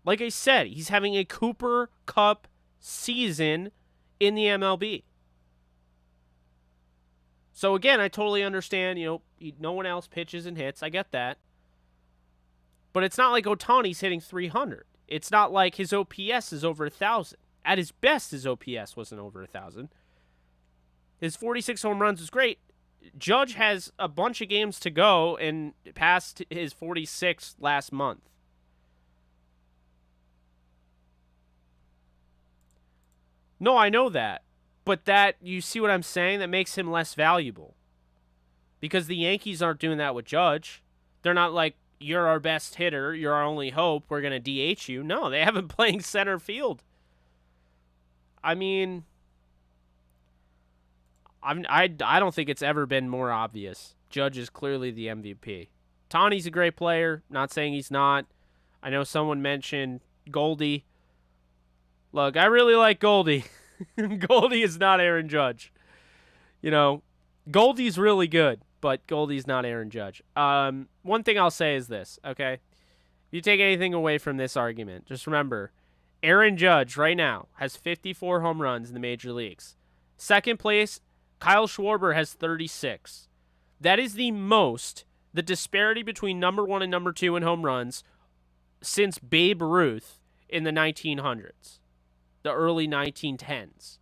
Like I said, he's having a Cooper Cup season in the MLB. So again, I totally understand, no one else pitches and hits. I get that. But it's not like Ohtani's hitting 300. It's not like his OPS is over 1,000. At his best, his OPS wasn't over 1,000. His 46 home runs was great. Judge has a bunch of games to go and passed his 46 last month. No, I know that. But you see what I'm saying? That makes him less valuable. Because the Yankees aren't doing that with Judge. They're not like, you're our best hitter, you're our only hope, we're going to DH you. No, they have him playing center field. I mean, I don't think it's ever been more obvious. Judge is clearly the MVP. Tani's a great player, not saying he's not. I know someone mentioned Goldie. Look, I really like Goldie. Goldie is not Aaron Judge. Goldie's really good, but Goldie's not Aaron Judge. One thing I'll say is this, okay? If you take anything away from this argument, just remember, Aaron Judge right now has 54 home runs in the major leagues. Second place, Kyle Schwarber has 36. That is the disparity between number 1 and number 2 in home runs since Babe Ruth in the 1900s, the early 1910s.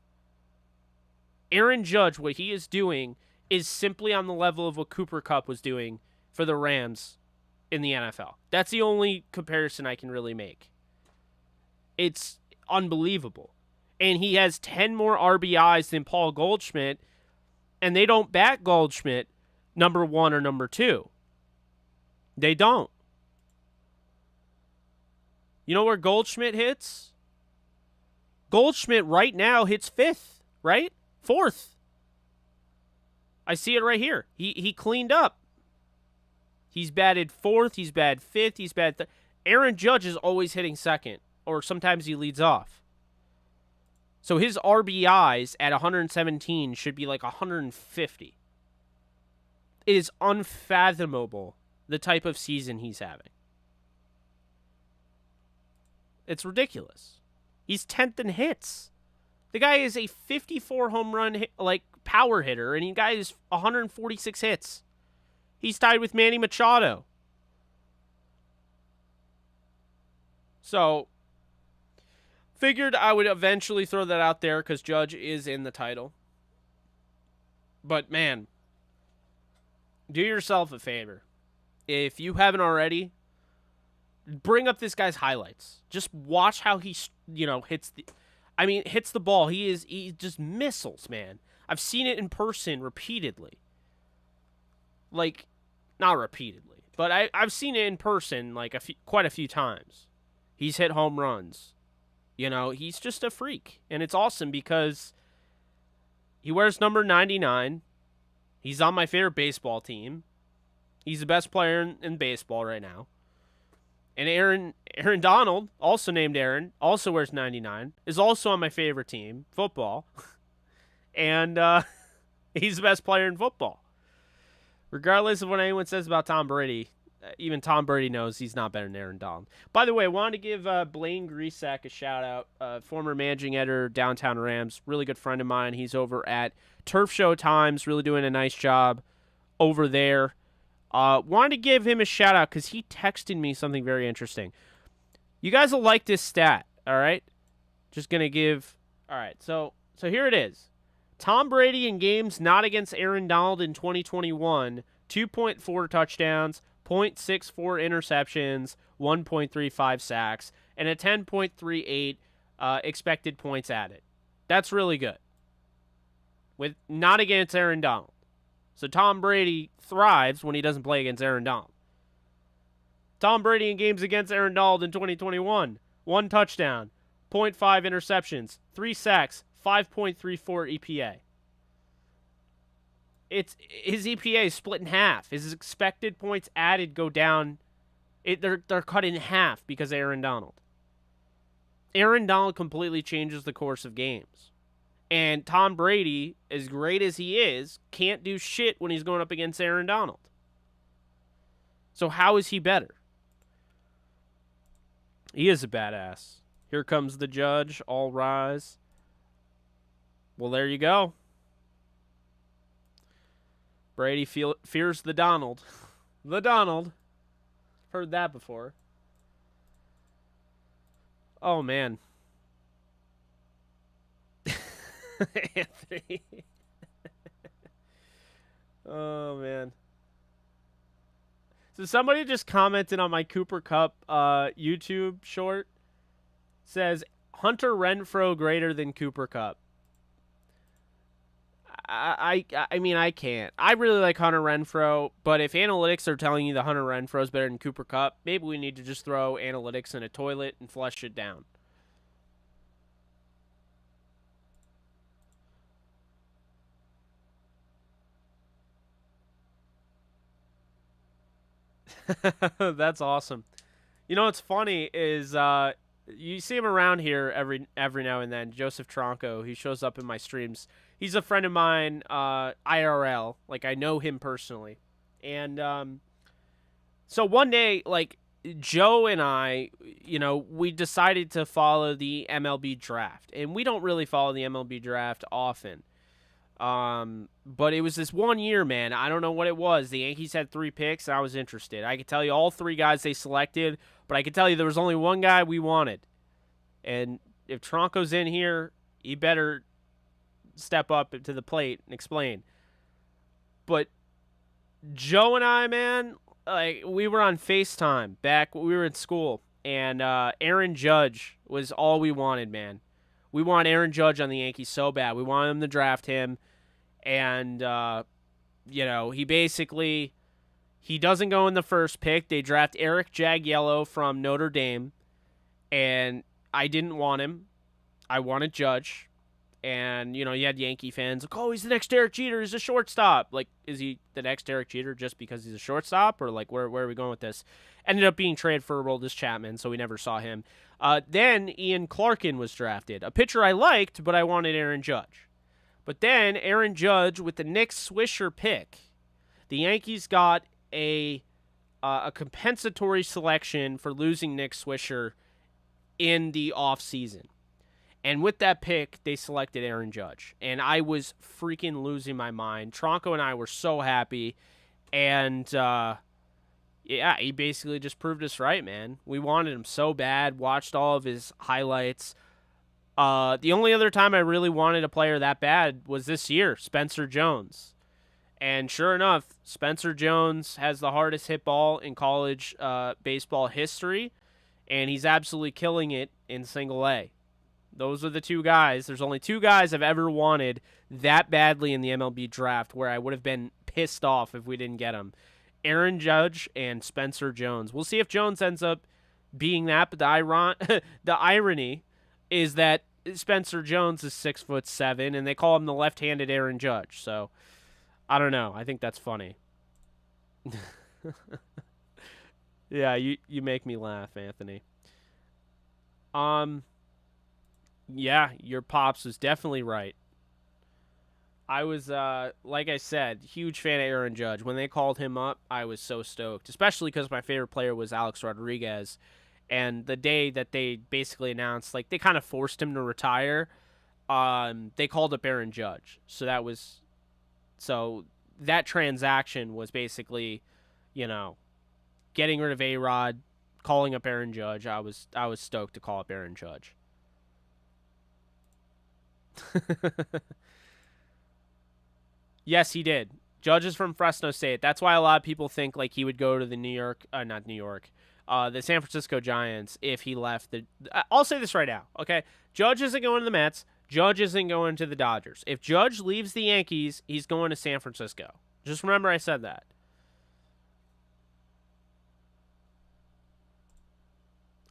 Aaron Judge, what he is doing is simply on the level of what Cooper Kupp was doing for the Rams in the NFL. That's the only comparison I can really make. It's unbelievable. And he has 10 more RBIs than Paul Goldschmidt, and they don't back Goldschmidt number 1 or number 2. They don't. You know where Goldschmidt hits? Goldschmidt right now hits 5th, right? 4th. I see it right here. He cleaned up. He's batted 4th. He's batted 5th. He's batted Aaron Judge is always hitting 2nd, or sometimes he leads off. So his RBIs at 117 should be like 150. It is unfathomable the type of season he's having. It's ridiculous. He's 10th in hits. The guy is a 54 home run power hitter, and the guy is 146 hits. He's tied with Manny Machado. So, figured I would eventually throw that out there because Judge is in the title. But man, do yourself a favor. if you haven't already, bring up this guy's highlights. Just watch how he, hits the ball. He just missiles, man. I've seen it in person repeatedly. Like, not repeatedly, but I've seen it in person quite a few times. He's hit home runs. He's just a freak, and it's awesome because he wears number 99. He's on my favorite baseball team. He's the best player in baseball right now. And Aaron Donald, also named Aaron, also wears 99, is also on my favorite team, football. And he's the best player in football. Regardless of what anyone says about Tom Brady, even Tom Brady knows he's not better than Aaron Donald. By the way, I wanted to give Blaine Grisack a shout-out, former managing editor, Downtown Rams, really good friend of mine. He's over at Turf Show Times, really doing a nice job over there. Wanted to give him a shout-out because he texted me something very interesting. You guys will like this stat, all right? Just going to give... All right, so here it is. Tom Brady in games not against Aaron Donald in 2021, 2.4 touchdowns, 0.64 interceptions, 1.35 sacks, and a 10.38 expected points added. That's really good. With not against Aaron Donald. So Tom Brady thrives when he doesn't play against Aaron Donald. Tom Brady in games against Aaron Donald in 2021, 1 touchdown, 0.5 interceptions, 3 sacks, 5.34 EPA. His EPA is split in half. His expected points added go down. They're cut in half because of Aaron Donald. Aaron Donald completely changes the course of games. And Tom Brady, as great as he is, can't do shit when he's going up against Aaron Donald. So how is he better? He is a badass. Here comes the judge. All rise. Well, there you go. Brady fears the Donald. The Donald. Heard that before. Oh, man. Anthony. Oh, man. So somebody just commented on my Cooper Kupp YouTube short. Says, Hunter Renfrow greater than Cooper Kupp. I mean, I can't. I really like Hunter Renfrow, but if analytics are telling you the Hunter Renfrow is better than Cooper Kupp, maybe we need to just throw analytics in a toilet and flush it down. That's awesome. You know what's funny is you see him around here every now and then. Joseph Tronco, he shows up in my streams. He's a friend of mine, IRL. Like, I know him personally. And so one day, like, Joe and I, we decided to follow the MLB draft. And we don't really follow the MLB draft often. But it was this one year, man. I don't know what it was. The Yankees had 3 picks, and I was interested. I could tell you all 3 guys they selected, but I could tell you there was only one guy we wanted. And if Tronco's in here, he better step up to the plate and explain. But Joe and I, man, like, we were on FaceTime back when we were in school, and Aaron Judge was all we wanted, man. We want Aaron Judge on the Yankees so bad. We wanted him to draft him. And, he doesn't go in the first pick. They draft Eric Jagiello from Notre Dame. And I didn't want him. I wanted Judge. And, you had Yankee fans like, oh, he's the next Derek Jeter. He's a shortstop. Like, is he the next Derek Jeter just because he's a shortstop? Or, like, where are we going with this? Ended up being traded for Aroldis Chapman, so we never saw him. Then Ian Clarkin was drafted. A pitcher I liked, but I wanted Aaron Judge. But then Aaron Judge with the Nick Swisher pick, the Yankees got a compensatory selection for losing Nick Swisher in the offseason. And with that pick, they selected Aaron Judge. And I was freaking losing my mind. Tronco and I were so happy. And, he basically just proved us right, man. We wanted him so bad, watched all of his highlights. The only other time I really wanted a player that bad was this year, Spencer Jones. And sure enough, Spencer Jones has the hardest hit ball in college baseball history, and he's absolutely killing it in single A. Those are the two guys. There's only two guys I've ever wanted that badly in the MLB draft where I would have been pissed off if we didn't get them. Aaron Judge and Spencer Jones. We'll see if Jones ends up being that, but the irony is that Spencer Jones is 6'7", and they call him the left-handed Aaron Judge. So I don't know. I think that's funny. Yeah, you make me laugh, Anthony. Yeah, your pops was definitely right. I was, like I said, huge fan of Aaron Judge. When they called him up, I was so stoked, especially because my favorite player was Alex Rodriguez. And the day that they basically announced, like, they kind of forced him to retire, they called up Aaron Judge. So that transaction was basically, you know, getting rid of A-Rod, calling up Aaron Judge. I was stoked to call up Aaron Judge. Yes, he did. Judge is from Fresno State. That's why a lot of people think like he would go to the the San Francisco Giants if he left the. I'll say this right now, okay? Judge isn't going to the Mets. Judge isn't going to the Dodgers. If Judge leaves the Yankees, he's going to San Francisco. Just remember I said that.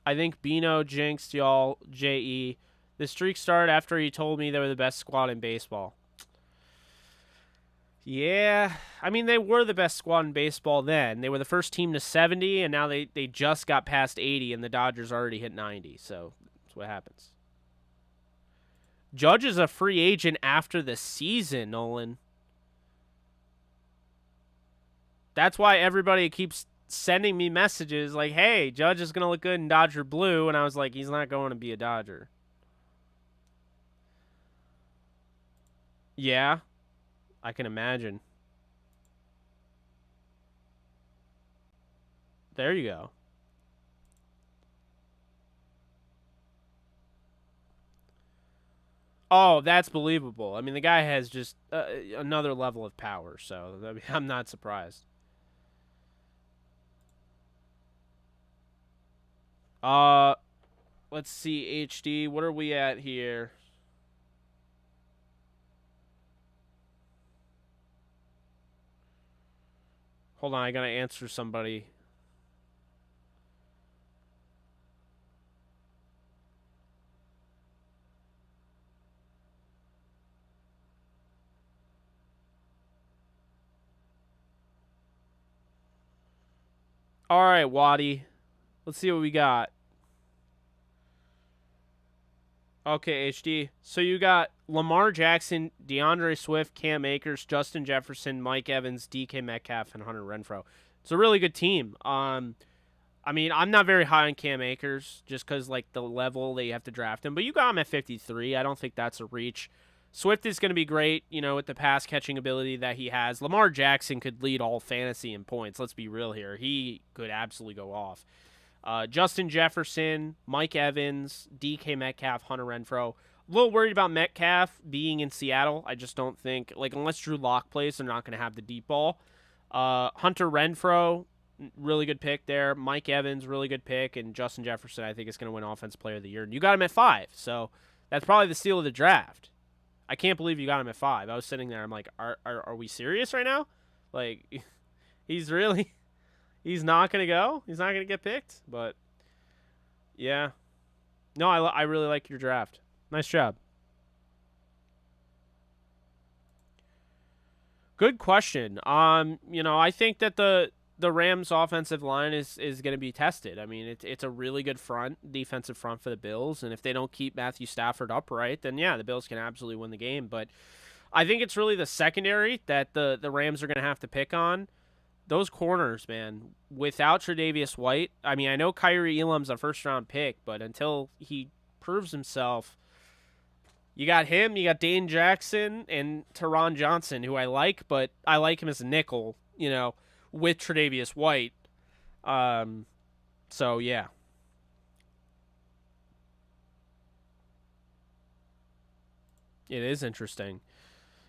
I think Bino jinxed y'all, JE. The streak started after he told me they were the best squad in baseball. Yeah, I mean, they were the best squad in baseball then. They were the first team to 70, and now they just got past 80, and the Dodgers already hit 90, so that's what happens. Judge is a free agent after the season, Nolan. That's why everybody keeps sending me messages like, hey, Judge is going to look good in Dodger blue, and I was like, he's not going to be a Dodger. Yeah, I can imagine. There you go. Oh, that's believable. I mean, the guy has just another level of power, so I mean, I'm not surprised. Uh, let's see, HD. What are we at here? Hold on, I gotta answer somebody. All right, Waddy. Let's see what we got. Okay, HD. So you got Lamar Jackson, DeAndre Swift, Cam Akers, Justin Jefferson, Mike Evans, DK Metcalf, and Hunter Renfrow. It's a really good team. I mean, I'm not very high on Cam Akers just because like the level that you have to draft him, but you got him at 53. I don't think that's a reach. Swift is going to be great, you know, with the pass catching ability that he has. Lamar Jackson could lead all fantasy in points. Let's be real here. He could absolutely go off. Justin Jefferson, Mike Evans, DK Metcalf, Hunter Renfrow. A little worried about Metcalf being in Seattle. I just don't think, like, unless Drew Lock plays, they're not going to have the deep ball. Hunter Renfrow, really good pick there. Mike Evans, really good pick. And Justin Jefferson, I think, is going to win Offensive Player of the Year. And you got him at 5, so that's probably the steal of the draft. I can't believe you got him at 5. I was sitting there, I'm like, are we serious right now? Like, he's really... He's not going to go? He's not going to get picked? But, yeah. No, I really like your draft. Nice job. Good question. You know, I think that the Rams offensive line is going to be tested. I mean, it's a really good defensive front for the Bills, and if they don't keep Matthew Stafford upright, then yeah, the Bills can absolutely win the game. But I think it's really the secondary that the Rams are going to have to pick on. Those corners, man, without Tre'Davious White, I mean, I know Kyrie Elam's a first-round pick, but until he proves himself, you got him, you got Dane Jackson, and Teron Johnson, who I like, but I like him as a nickel, you know, with Tre'Davious White. So, yeah. It is interesting.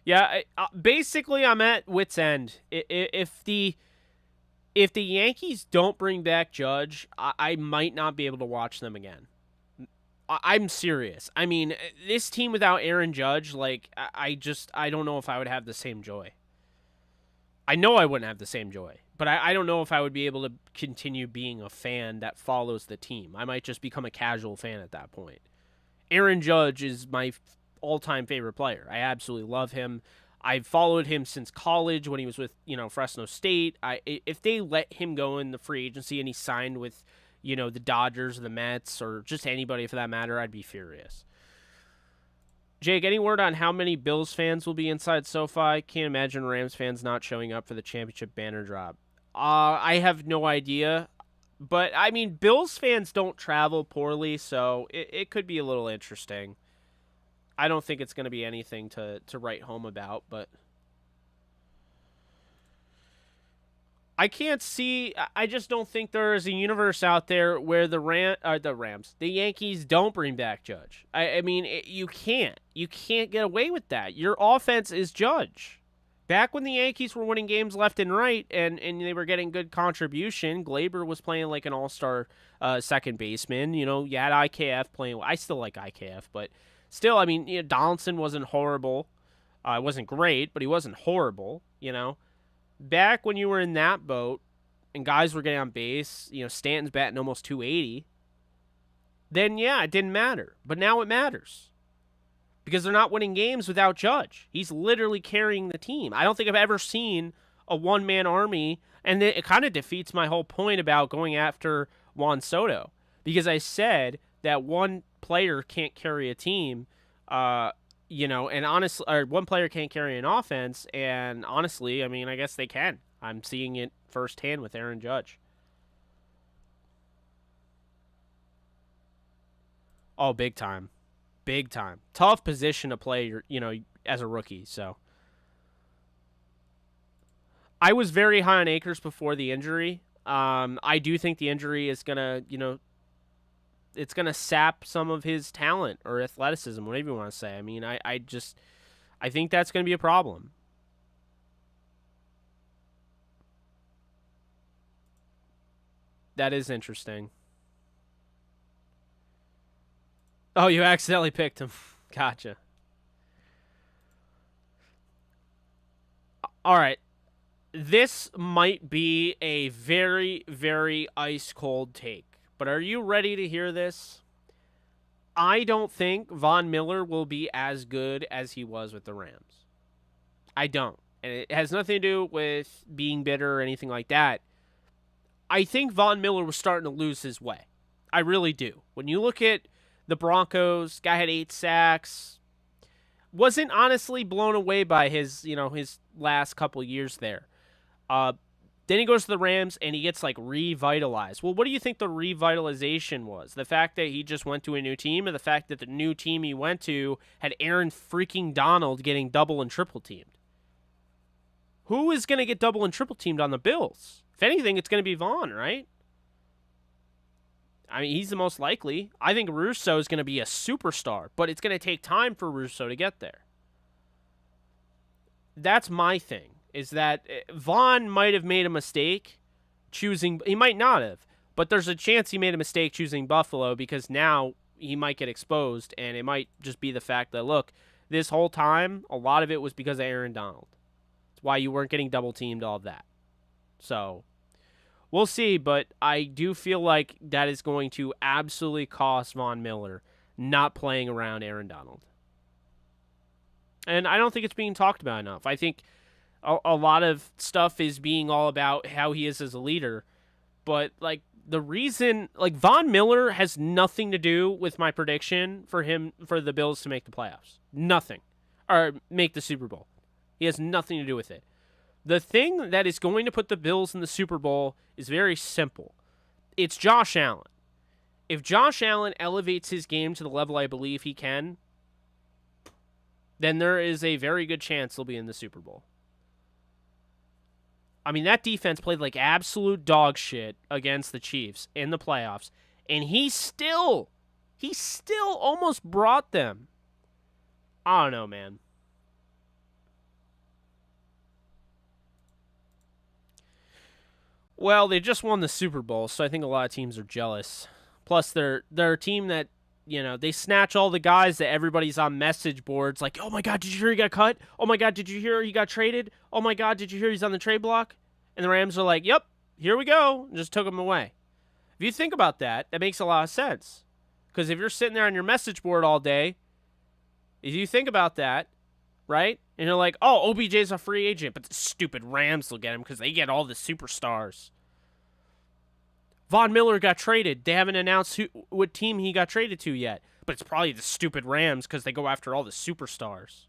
Yeah, basically, I'm at wit's end. If the Yankees don't bring back Judge, I might not be able to watch them again. I'm serious. I mean, this team without Aaron Judge, like, I don't know if I would have the same joy. I know I wouldn't have the same joy, but I don't know if I would be able to continue being a fan that follows the team. I might just become a casual fan at that point. Aaron Judge is my all-time favorite player. I absolutely love him. I've followed him since college when he was with, Fresno State. If they let him go in the free agency and he signed with, the Dodgers, the Mets, or just anybody for that matter, I'd be furious. Jake, any word on how many Bills fans will be inside SoFi? Can't imagine Rams fans not showing up for the championship banner drop. I have no idea. But, I mean, Bills fans don't travel poorly, so it could be a little interesting. I don't think it's going to be anything to write home about, but I can't see. I just don't think there is a universe out there where the Yankees don't bring back Judge. I mean, you can't. You can't get away with that. Your offense is Judge. Back when the Yankees were winning games left and right and they were getting good contribution, Glaber was playing like an all-star second baseman. You had IKF playing. I still like IKF, but still, I mean, Donaldson wasn't horrible. It wasn't great, but he wasn't horrible, Back when you were in that boat and guys were getting on base, Stanton's batting almost 280, then, yeah, it didn't matter. But now it matters. Because they're not winning games without Judge. He's literally carrying the team. I don't think I've ever seen a one-man army, and it kind of defeats my whole point about going after Juan Soto. Because I said that one player can't carry a team, and honestly, or one player can't carry an offense, and honestly, I mean, I guess they can. I'm seeing it firsthand with Aaron Judge. Oh, big time. Big time. Tough position to play, as a rookie. So I was very high on Akers before the injury. I do think the injury is gonna, it's gonna sap some of his talent or athleticism, whatever you want to say. I mean, I think that's gonna be a problem. That is interesting. Oh, you accidentally picked him. Gotcha. All right. This might be a very, very ice cold take, but are you ready to hear this? I don't think Von Miller will be as good as he was with the Rams. I don't. And it has nothing to do with being bitter or anything like that. I think Von Miller was starting to lose his way. I really do. When you look at the Broncos, guy had 8 sacks. Wasn't honestly blown away by his last couple years there. Then he goes to the Rams and he gets revitalized. Well, what do you think the revitalization was? The fact that he just went to a new team, or the fact that the new team he went to had Aaron freaking Donald getting double and triple teamed? Who is going to get double and triple teamed on the Bills? If anything, it's going to be Vaughn, right? I mean, he's the most likely. I think Russo is going to be a superstar, but it's going to take time for Russo to get there. That's my thing, is that Vaughn might have made a mistake choosing. He might not have, but there's a chance he made a mistake choosing Buffalo, because now he might get exposed, and it might just be the fact that, look, this whole time, a lot of it was because of Aaron Donald. It's why you weren't getting double teamed, all of that. So we'll see, but I do feel like that is going to absolutely cost Von Miller not playing around Aaron Donald. And I don't think it's being talked about enough. I think a lot of stuff is being all about how he is as a leader, but the reason, Von Miller has nothing to do with my prediction for the Bills to make the playoffs. Nothing. Or make the Super Bowl. He has nothing to do with it. The thing that is going to put the Bills in the Super Bowl is very simple. It's Josh Allen. If Josh Allen elevates his game to the level I believe he can, then there is a very good chance he'll be in the Super Bowl. I mean, that defense played like absolute dog shit against the Chiefs in the playoffs, and he still almost brought them. I don't know, man. Well, they just won the Super Bowl, so I think a lot of teams are jealous. Plus, they're a team that, they snatch all the guys that everybody's on message boards like, oh my God, did you hear he got cut? Oh my God, did you hear he got traded? Oh my God, did you hear he's on the trade block? And the Rams are like, yep, here we go, and just took him away. If you think about that, that makes a lot of sense. Because if you're sitting there on your message board all day, if you think about that, right? And you're like, oh, OBJ's a free agent, but the stupid Rams will get him because they get all the superstars. Von Miller got traded. They haven't announced what team he got traded to yet, but it's probably the stupid Rams because they go after all the superstars.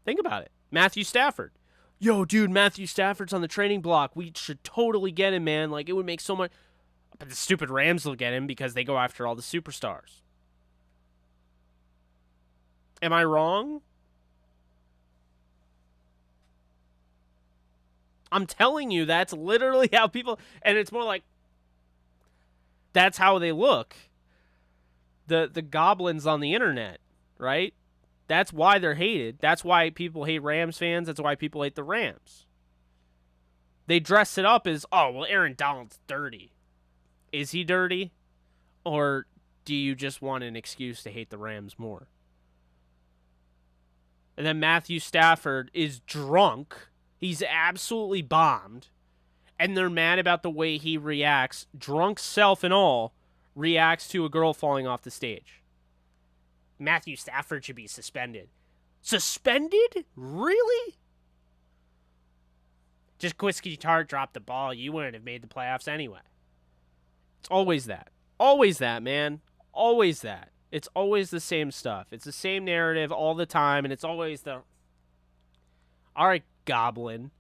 Think about it. Matthew Stafford. Yo, dude, Matthew Stafford's on the trading block. We should totally get him, man. Like, it would make so much... But the stupid Rams will get him because they go after all the superstars. Am I wrong? I'm telling you, that's literally how people... And it's more like... That's how they look. The goblins on the internet, right? That's why they're hated. That's why people hate Rams fans. That's why people hate the Rams. They dress it up as, oh, well, Aaron Donald's dirty. Is he dirty? Or do you just want an excuse to hate the Rams more? And then Matthew Stafford is drunk. He's absolutely bombed. And they're mad about the way he reacts, drunk self and all, reacts to a girl falling off the stage. Matthew Stafford should be suspended. Suspended? Really? Just Whiskey Tart dropped the ball. You wouldn't have made the playoffs anyway. It's always that. Always that, man. Always that. It's always the same stuff. It's the same narrative all the time, and it's always the... All right, Goblin.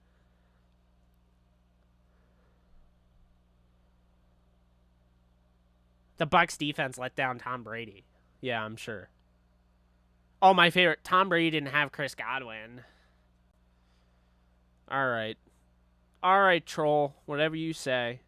The Bucs defense let down Tom Brady. Yeah, I'm sure. Oh, my favorite. Tom Brady didn't have Chris Godwin. All right. All right, troll. Whatever you say.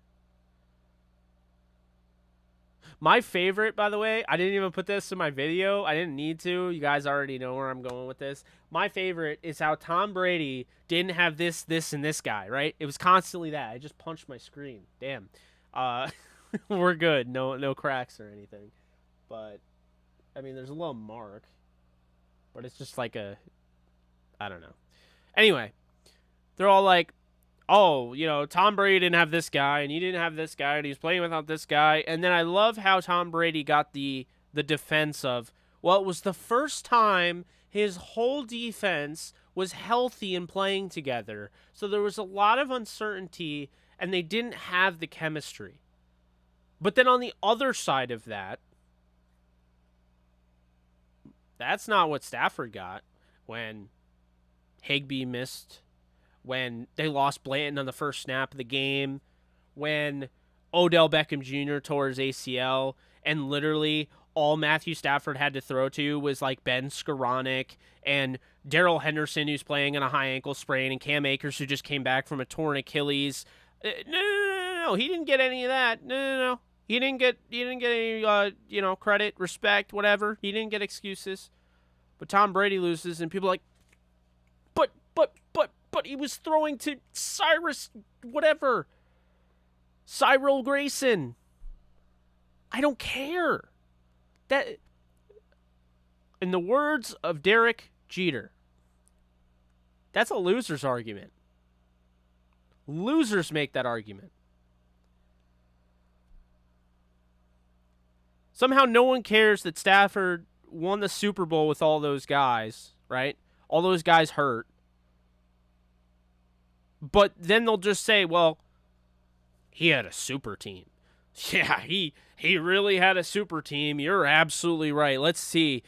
My favorite, by the way, I didn't even put this in my video. I didn't need to. You guys already know where I'm going with this. My favorite is how Tom Brady didn't have this, and this guy, right? It was constantly that. I just punched my screen. Damn. We're good. No cracks or anything. But, I mean, there's a little mark. But it's just like a... I don't know. Anyway. They're all like, oh, Tom Brady didn't have this guy, and he didn't have this guy, and he was playing without this guy. And then I love how Tom Brady got the defense of, well, it was the first time his whole defense was healthy and playing together. So there was a lot of uncertainty, and they didn't have the chemistry. But then on the other side of that, that's not what Stafford got when Higbee missed, when they lost Blanton on the first snap of the game, when Odell Beckham Jr. tore his ACL, and literally all Matthew Stafford had to throw to was like Ben Skoranek and Darrell Henderson, who's playing on a high ankle sprain, and Cam Akers, who just came back from a torn Achilles. No. He didn't get any of that. No. He didn't get any, credit, respect, whatever. He didn't get excuses. But Tom Brady loses, and people are like, but he was throwing to Cyril Grayson. I don't care. That, in the words of Derek Jeter, that's a loser's argument. Losers make that argument. Somehow no one cares that Stafford won the Super Bowl with all those guys, right? All those guys hurt. But then they'll just say, well, he had a super team. Yeah, he really had a super team. You're absolutely right. Let's see.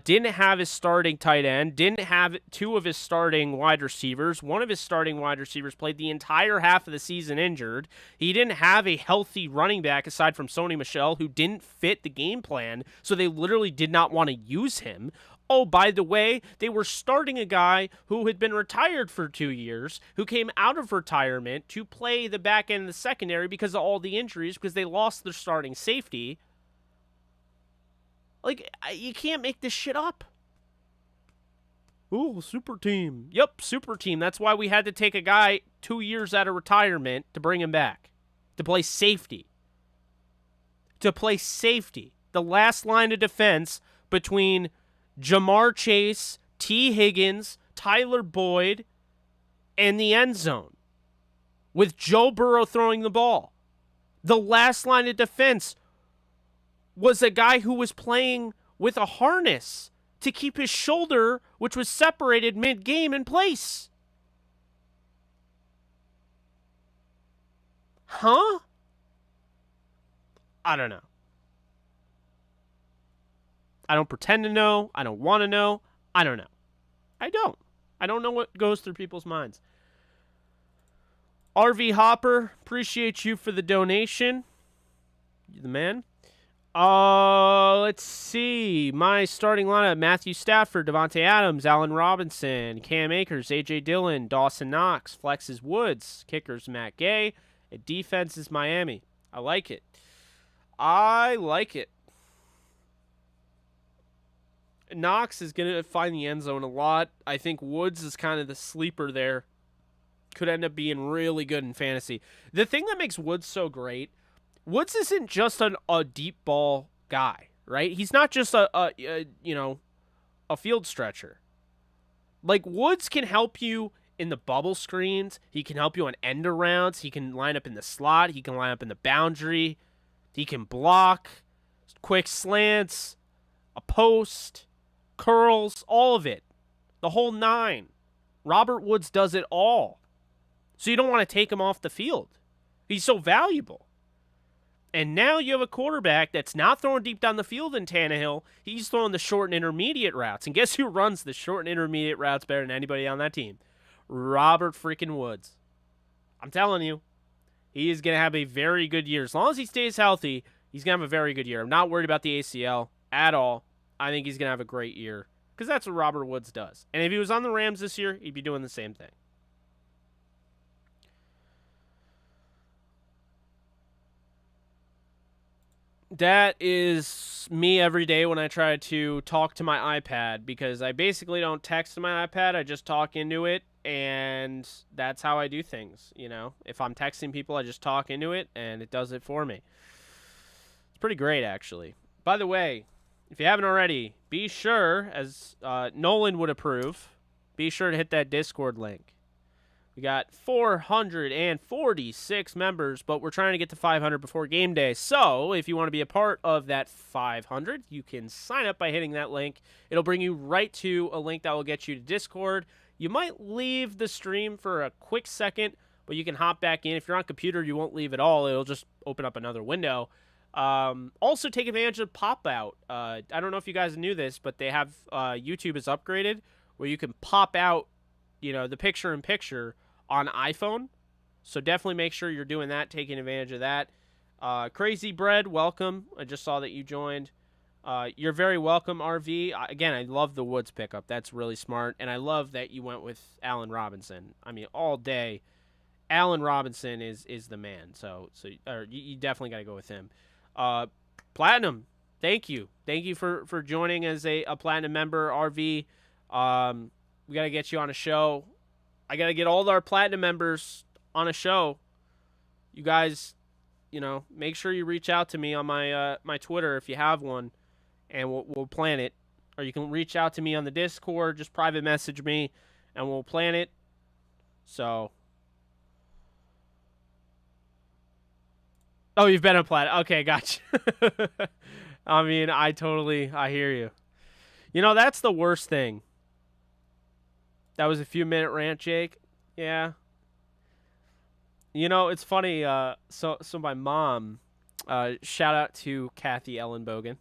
Didn't have his starting tight end. Didn't have two of his starting wide receivers. One of his starting wide receivers played the entire half of the season injured. He didn't have a healthy running back aside from Sony Michel, who didn't fit the game plan, so they literally did not want to use him. Oh, by the way, they were starting a guy who had been retired for 2 years, who came out of retirement to play the back end of the secondary because of all the injuries, because they lost their starting safety. Like, you can't make this shit up. Oh, super team. Yep, super team. That's why we had to take a guy 2 years out of retirement to bring him back. To play safety. The last line of defense between Jamar Chase, T. Higgins, Tyler Boyd, and the end zone. With Joe Burrow throwing the ball. The last line of defense was a guy who was playing with a harness to keep his shoulder, which was separated mid-game, in place. Huh? I don't know. I don't pretend to know. I don't want to know. I don't know. I don't know what goes through people's minds. RV Hopper, appreciate you for the donation. You're the man. Let's see. My starting lineup: Matthew Stafford, Devontae Adams, Allen Robinson, Cam Akers, A.J. Dillon, Dawson Knox. Flex is Woods. Kickers Matt Gay. And defense is Miami. I like it. Knox is going to find the end zone a lot. I think Woods is kind of the sleeper there. Could end up being really good in fantasy. The thing that makes Woods so great, Woods isn't just a deep ball guy, right? He's not just a field stretcher. Like, Woods can help you in the bubble screens. He can help you on end arounds. He can line up in the slot. He can line up in the boundary. He can block, quick slants, a post, curls, all of it. The whole nine. Robert Woods does it all. So you don't want to take him off the field. He's so valuable. And now you have a quarterback that's not throwing deep down the field in Tannehill. He's throwing the short and intermediate routes. And guess who runs the short and intermediate routes better than anybody on that team? Robert freaking Woods. I'm telling you, he is going to have a very good year. As long as he stays healthy, he's going to have a very good year. I'm not worried about the ACL at all. I think he's going to have a great year because that's what Robert Woods does. And if he was on the Rams this year, he'd be doing the same thing. That is me every day when I try to talk to my iPad, because I basically don't text to my iPad. I just talk into it, and that's how I do things. You know, if I'm texting people, I just talk into it, and it does it for me. It's pretty great, actually. By the way, if you haven't already, be sure, as Nolan would approve, be sure to hit that Discord link. We got 446 members, but we're trying to get to 500 before game day. So if you want to be a part of that 500, you can sign up by hitting that link. It'll bring you right to a link that will get you to Discord. You might leave the stream for a quick second, but you can hop back in. If you're on computer, you won't leave at all. It'll just open up another window. Also, take advantage of pop-out. I don't know if you guys knew this, but they have YouTube is upgraded where you can pop out, the picture-in-picture on iPhone. So definitely make sure you're doing that, taking advantage of that. Crazy Bread, welcome. I just saw that you joined. You're very welcome, RV. Again, I love the Woods pickup. That's really smart. And I love that you went with Allen Robinson. I mean, all day, Allen Robinson is the man. So you definitely got to go with him. Platinum, thank you. Thank you for joining as a Platinum member, RV. We got to get you on a show. I got to get all of our Platinum members on a show. You guys, make sure you reach out to me on my my Twitter if you have one, and we'll plan it. Or you can reach out to me on the Discord, just private message me, and we'll plan it. So. Oh, you've been on Platinum. Okay, gotcha. I mean, I hear you. That's the worst thing. That was a few-minute rant, Jake. Yeah. It's funny. So my mom, shout out to Kathy Ellenbogen.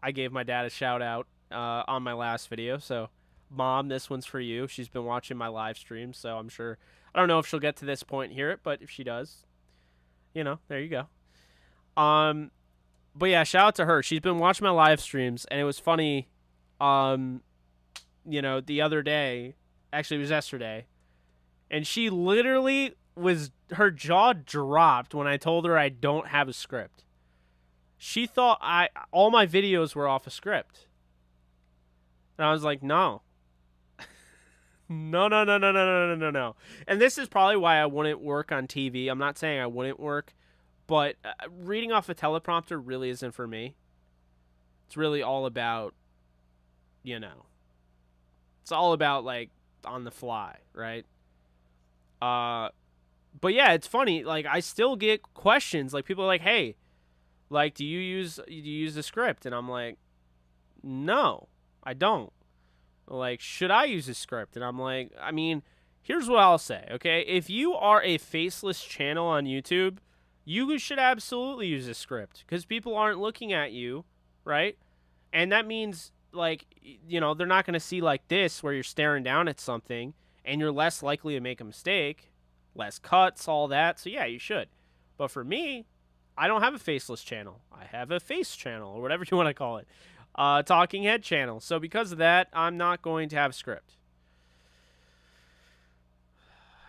I gave my dad a shout out on my last video. So, Mom, this one's for you. She's been watching my live stream, so I'm sure. I don't know if she'll get to this point and hear it, but if she does, there you go. But yeah, shout out to her. She's been watching my live streams, and it was funny. The other day. Actually, it was yesterday. And she literally her jaw dropped when I told her I don't have a script. She thought all my videos were off a script. And I was like, no. No, no, no, no, no, no, no, no, no. And this is probably why I wouldn't work on TV. I'm not saying I wouldn't work, but reading off a teleprompter really isn't for me. It's really all about, you know, it's all about like on the fly, right? Uh, but yeah, it's funny. Like I still get questions. Like people are like, "Hey, like, do you use the script?" And I'm like, "No, I don't." Like, should I use a script? And I'm like, I mean, here's what I'll say, okay? If you are a faceless channel on YouTube, you should absolutely use a script because people aren't looking at you, right? And that means, like, they're not going to see like this where you're staring down at something and you're less likely to make a mistake, less cuts, all that. So, yeah, you should. But for me, I don't have a faceless channel. I have a face channel or whatever you want to call it. Talking head channel. So because of that, I'm not going to have a script.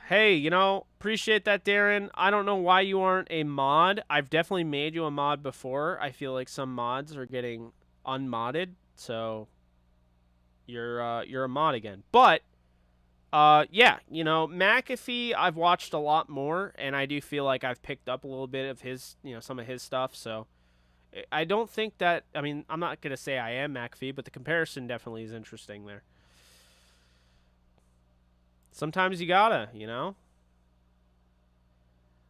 Hey, appreciate that, Darren. I don't know why you aren't a mod. I've definitely made you a mod before. I feel like some mods are getting unmodded, so you're a mod again. But yeah, McAfee I've watched a lot more, and I do feel like I've picked up a little bit of his, some of his stuff, so I don't think that, I mean, I'm not going to say I am McAfee, but the comparison definitely is interesting there. Sometimes you gotta,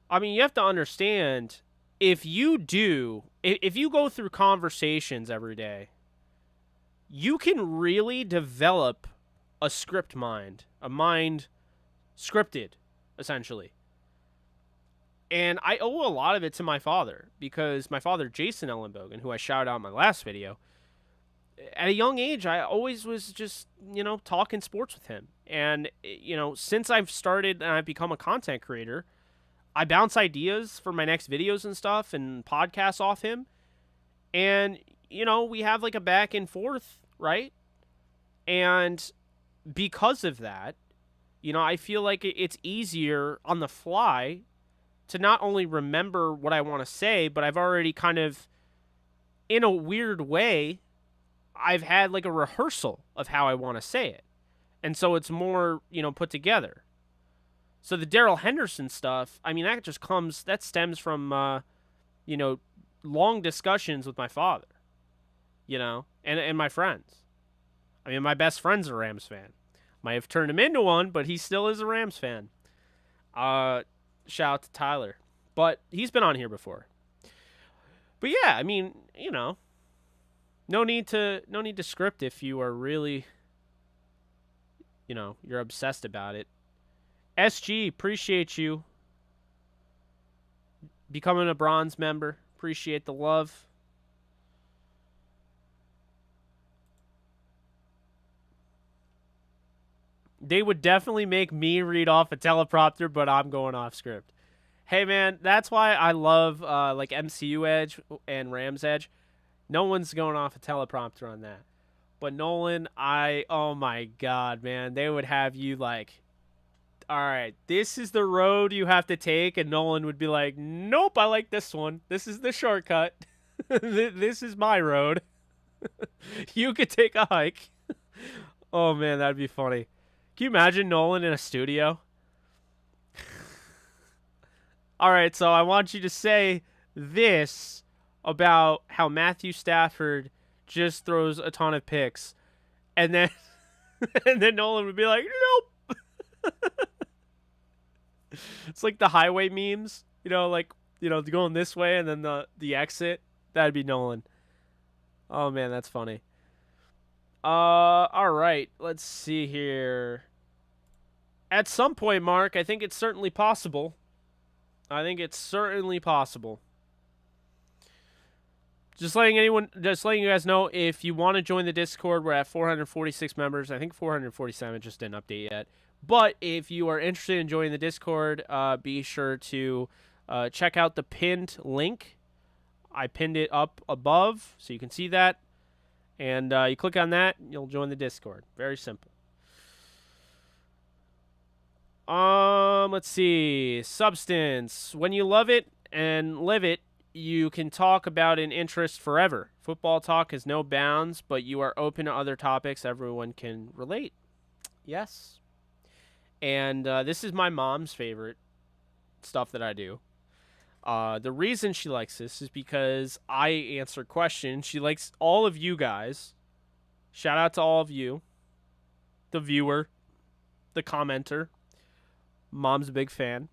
I mean, you have to understand, if you go through conversations every day, you can really develop a script mind, a mind scripted, essentially. And I owe a lot of it to my father, because my father, Jason Ellenbogen, who I shouted out in my last video, at a young age, I always was just, talking sports with him. And, since I've started and I've become a content creator, I bounce ideas for my next videos and stuff and podcasts off him. And, we have like a back and forth, right? And because of that, I feel like it's easier on the fly to not only remember what I want to say, but I've already kind of, in a weird way, I've had like a rehearsal of how I want to say it. And so it's more, put together. So the Darrell Henderson stuff, I mean, that stems from, long discussions with my father, and my friends. I mean, my best friend's a Rams fan. Might have turned him into one, but he still is a Rams fan. Shout out to Tyler. But he's been on here before. But yeah, I mean, no need to script if you are really, you're obsessed about it. SG, appreciate you becoming a bronze member. Appreciate the love. They would definitely make me read off a teleprompter, but I'm going off script. Hey, man, that's why I love like MCU Edge and Rams Edge. No one's going off a teleprompter on that. But Nolan, oh my God, man, they would have you like, all right, this is the road you have to take, and Nolan would be like, nope, I like this one. This is the shortcut. This is my road. You could take a hike. Oh, man, that'd be funny. Can you imagine Nolan in a studio? All right, so I want you to say this about how Matthew Stafford just throws a ton of picks, and then and then Nolan would be like, nope. It's like the highway memes, going this way and then the exit. That'd be Nolan. Oh man, that's funny. All right, let's see here. At some point, Mark, I think it's certainly possible. Just letting you guys know, if you want to join the Discord, we're at 446 members. I think 447 just didn't update yet. But if you are interested in joining the Discord, be sure to check out the pinned link. I pinned it up above, so you can see that. And you click on that, you'll join the Discord. Very simple. Let's see. Substance. When you love it and live it, you can talk about an interest forever. Football talk has no bounds, but you are open to other topics everyone can relate. Yes. And this is my mom's favorite stuff that I do. The reason she likes this is because I answer questions. She likes all of you guys. Shout out to all of you. The viewer, the commenter. Mom's a big fan.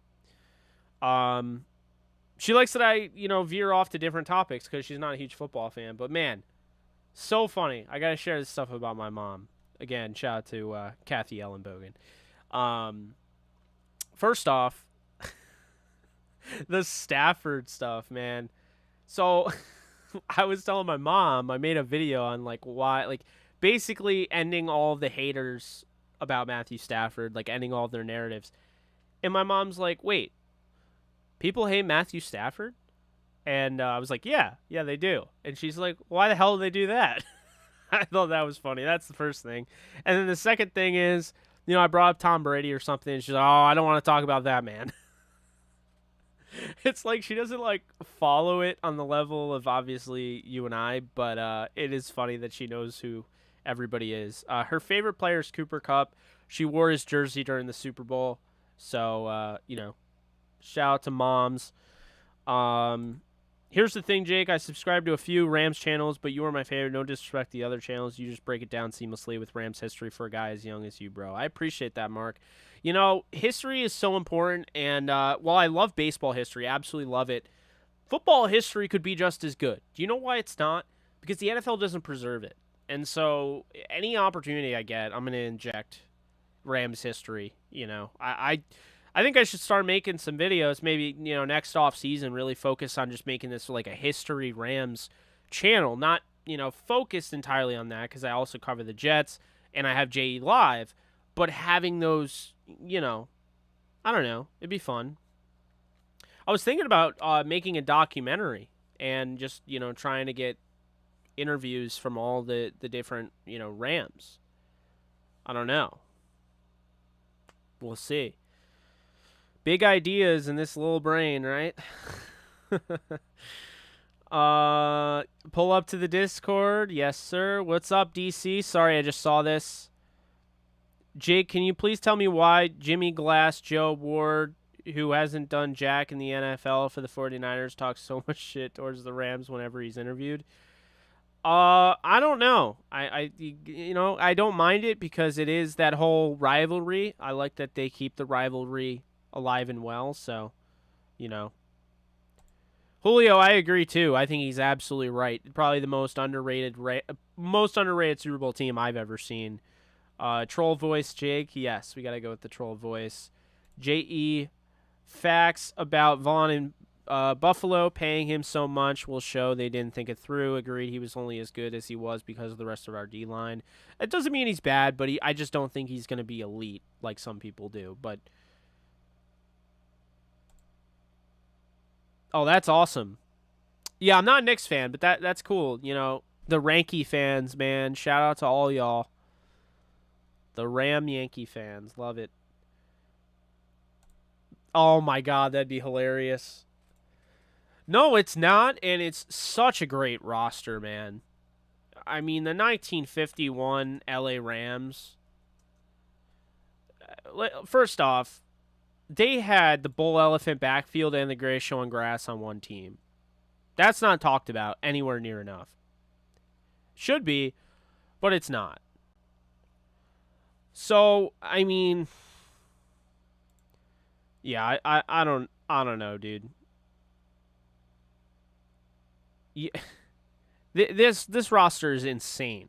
She likes that I, veer off to different topics because she's not a huge football fan. But man, so funny. I gotta share this stuff about my mom. Again, shout out to Kathy Ellenbogen. First off, the Stafford stuff, man. So I was telling my mom, I made a video on why, basically ending all the haters about Matthew Stafford, ending all their narratives. And my mom's like, wait, people hate Matthew Stafford? And I was like, yeah, they do. And she's like, why the hell do they do that? I thought that was funny. That's the first thing. And then the second thing is, I brought up Tom Brady or something, and she's like, oh, I don't want to talk about that, man. It's like she doesn't, follow it on the level of, obviously, you and I, but it is funny that she knows who everybody is. Her favorite player is Cooper Kupp. She wore his jersey during the Super Bowl. So, shout out to moms. Here's the thing, Jake. I subscribe to a few Rams channels, but you are my favorite. No disrespect to the other channels. You just break it down seamlessly with Rams history for a guy as young as you, bro. I appreciate that, Mark. History is so important, and while I love baseball history, absolutely love it, football history could be just as good. Do you know why it's not? Because the NFL doesn't preserve it. And so any opportunity I get, I'm going to inject Rams history. I think I should start making some videos, maybe, next off season, really focus on just making this a history Rams channel, not, focused entirely on that because I also cover the Jets and I have JE Live, but having those, I don't know, it'd be fun. I was thinking about making a documentary and just, trying to get interviews from all the different, Rams. I don't know. We'll see. Big ideas in this little brain, right? Pull up to the Discord. Yes, sir. What's up, DC? Sorry, I just saw this. Jake, can you please tell me why Jimmy Glass, Joe Ward, who hasn't done jack in the NFL for the 49ers, talks so much shit towards the Rams whenever he's interviewed? I don't know. I don't mind it because it is that whole rivalry. I like that they keep the rivalry alive and well, so, Julio, I agree too. I think he's absolutely right. Probably the most underrated Super Bowl team I've ever seen. Troll voice, Jake. Yes, we got to go with the troll voice. JE, facts about Vaughn and Buffalo paying him so much will show they didn't think it through. Agreed, he was only as good as he was because of the rest of our D-line. It doesn't mean he's bad, but I just don't think he's going to be elite like some people do, but... Oh, that's awesome. Yeah, I'm not a Knicks fan, but that's cool. The Ranky fans, man. Shout out to all y'all. The Ram Yankee fans. Love it. Oh, my God. That'd be hilarious. No, it's not, and it's such a great roster, man. I mean, the 1951 LA Rams. First off, they had the bull elephant backfield and the gray showing grass on one team. That's not talked about anywhere near enough. Should be, but it's not. So, I mean, yeah, I don't know, dude. Yeah, this roster is insane.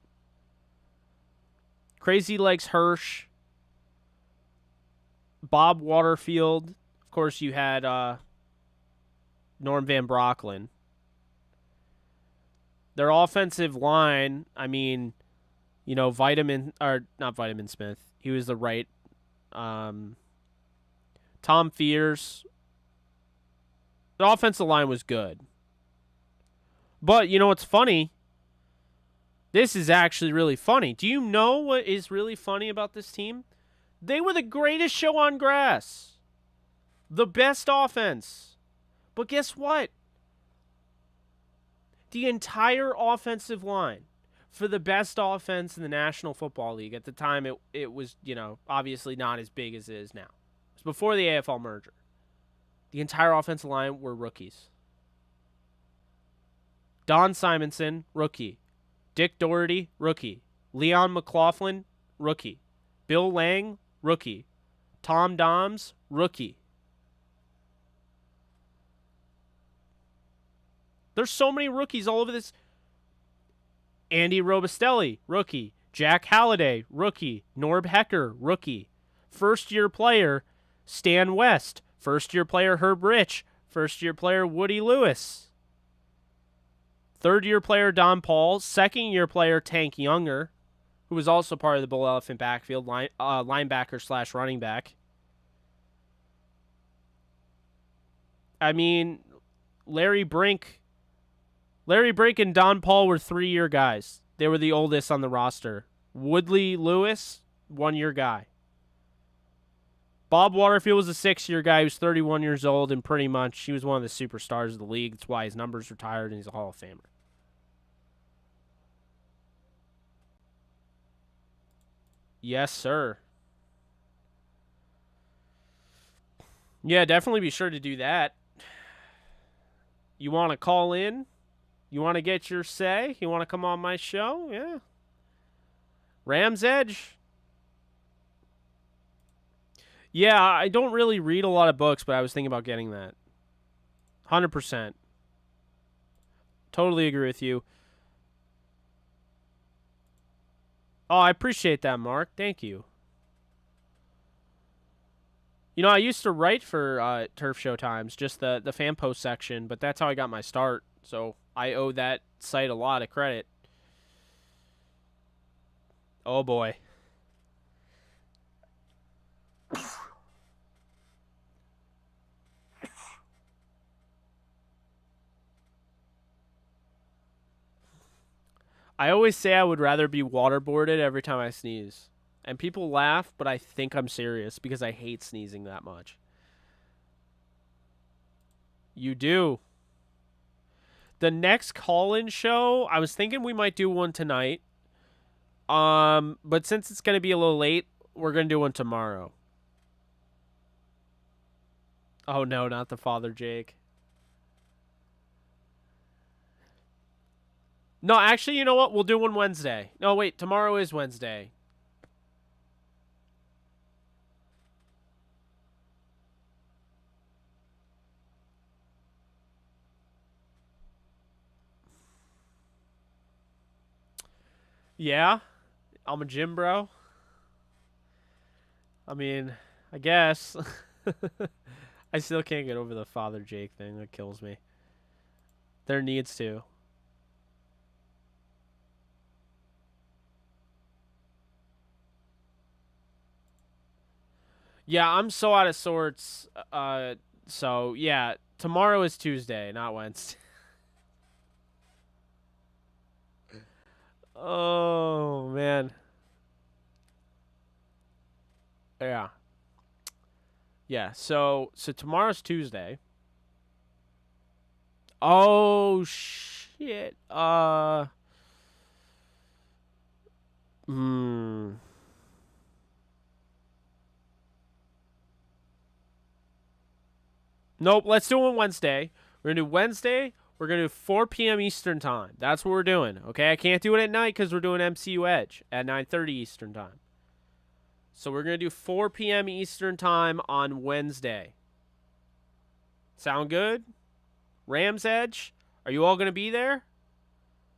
Crazy Legs Hirsch, Bob Waterfield. Of course, you had Norm Van Brocklin. Their offensive line, I mean, not Vitamin Smith. He was the right. Tom Fears. The offensive line was good. But, what's funny? This is actually really funny. Do you know what is really funny about this team? They were the greatest show on grass. The best offense. But guess what? The entire offensive line, for the best offense in the National Football League. At the time, it was, obviously not as big as it is now. It was before the AFL merger. The entire offensive line were rookies. Don Simonson, rookie. Dick Doherty, rookie. Leon McLaughlin, rookie. Bill Lang, rookie. Tom Doms, rookie. There's so many rookies all over this. Andy Robustelli, rookie. Jack Halliday, rookie. Norb Hecker, rookie. First-year player, Stan West. First-year player, Herb Rich. First-year player, Woody Lewis. Third-year player, Don Paul. Second-year player, Tank Younger, who was also part of the Bull Elephant backfield, linebacker / running back. I mean, Larry Brink and Don Paul were 3-year guys. They were the oldest on the roster. Woodley Lewis, 1-year guy. Bob Waterfield was a 6-year guy. He was 31 years old, and pretty much he was one of the superstars of the league. That's why his number's retired, and he's a Hall of Famer. Yes, sir. Yeah, definitely be sure to do that. You want to call in? You want to get your say? You want to come on my show? Yeah. Rams Edge. Yeah, I don't really read a lot of books, but I was thinking about getting that. 100%. Totally agree with you. Oh, I appreciate that, Mark. Thank you. I used to write for Turf Show Times, just the fan post section, but that's how I got my start. So I owe that site a lot of credit. Oh, boy. I always say I would rather be waterboarded every time I sneeze. And people laugh, but I think I'm serious because I hate sneezing that much. You do. The next call-in show, I was thinking we might do one tonight. But since it's going to be a little late, we're going to do one tomorrow. Oh, no, not the Father Jake. No, actually, you know what? We'll do one Wednesday. No, wait, tomorrow is Wednesday. Yeah, I'm a gym bro. I mean, I guess. I still can't get over the Father Jake thing. That kills me. There needs to. Yeah, I'm so out of sorts. So, yeah, tomorrow is Tuesday, not Wednesday. Oh, man. Yeah. Yeah, so tomorrow's Tuesday. Oh, shit. Nope, let's do it Wednesday. We're going to do Wednesday. We're going to do 4 p.m. Eastern Time. That's what we're doing, okay? I can't do it at night because we're doing MCU Edge at 9:30 Eastern Time. So we're going to do 4 p.m. Eastern Time on Wednesday. Sound good? Rams Edge? Are you all going to be there?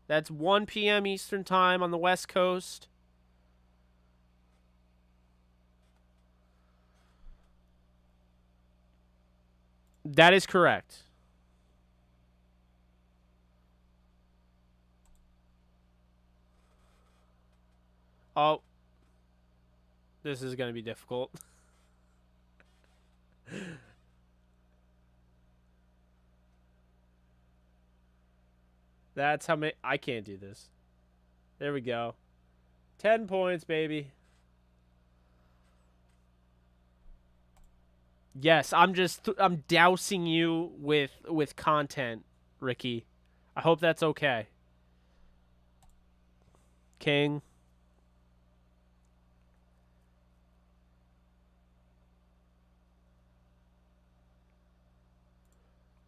That's 1 p.m. Eastern Time on the West Coast. That is correct. Oh. This is going to be difficult. That's how many... I can't do this. There we go. 10 points, baby. Yes, I'm dousing you with content, Ricky. I hope that's okay. King.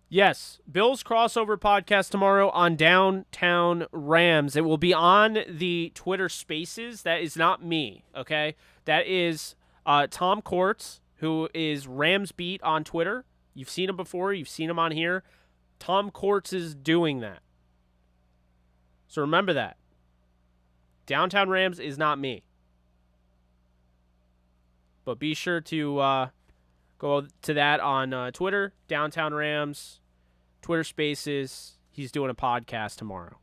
Yes, Bills crossover podcast tomorrow on Downtown Rams. It will be on the Twitter Spaces. That is not me, okay? That is Tom Courts, who is Rams Beat on Twitter. You've seen him before. You've seen him on here. Tom Courts is doing that. So remember that. Downtown Rams is not me. But be sure to go to that on Twitter, Downtown Rams, Twitter Spaces. He's doing a podcast tomorrow.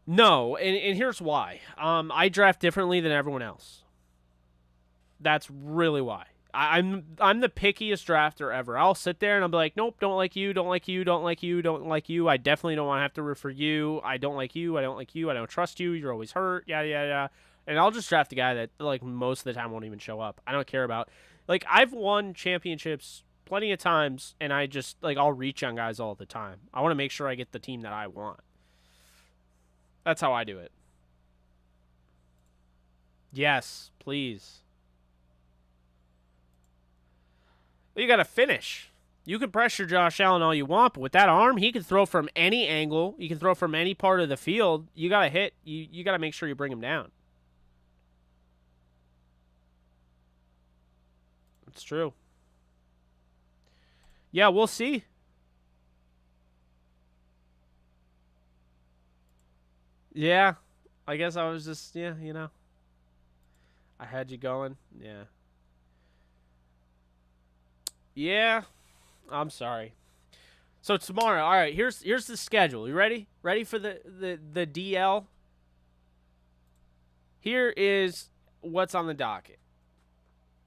No, and here's why. I draft differently than everyone else. That's really why. I'm the pickiest drafter ever. I'll sit there and I'll be like, nope, don't like you, don't like you, don't like you, don't like you. I definitely don't want to have to root for you. I don't like you. I don't like you. I don't trust you. You're always hurt. Yada, yada, yada. And I'll just draft a guy that, like, most of the time won't even show up. I don't care about. Like, I've won championships plenty of times, and I just, like, I'll reach on guys all the time. I want to make sure I get the team that I want. That's how I do it. Yes, please. You got to finish. You can pressure Josh Allen all you want, but with that arm, he can throw from any angle. You can throw from any part of the field. You got to hit. You got to make sure you bring him down. It's true. Yeah, we'll see. Yeah, I guess I was just, yeah, you know. I had you going. Yeah. Yeah, I'm sorry. So tomorrow, all right, here's the schedule. You ready? Ready for the DL? Here is what's on the docket.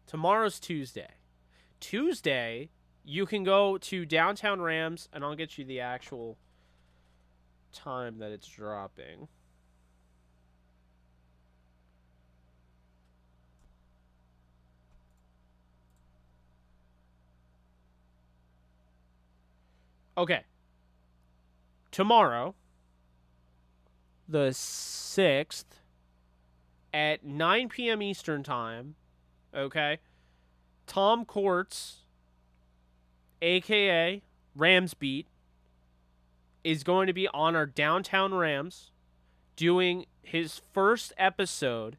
Tomorrow's Tuesday. Tuesday, you can go to Downtown Rams, and I'll get you the actual time that it's dropping. Okay. Tomorrow, the 6th, at 9 p.m. Eastern Time, okay, Tom Courts, a.k.a. Rams Beat, is going to be on our Downtown Rams doing his first episode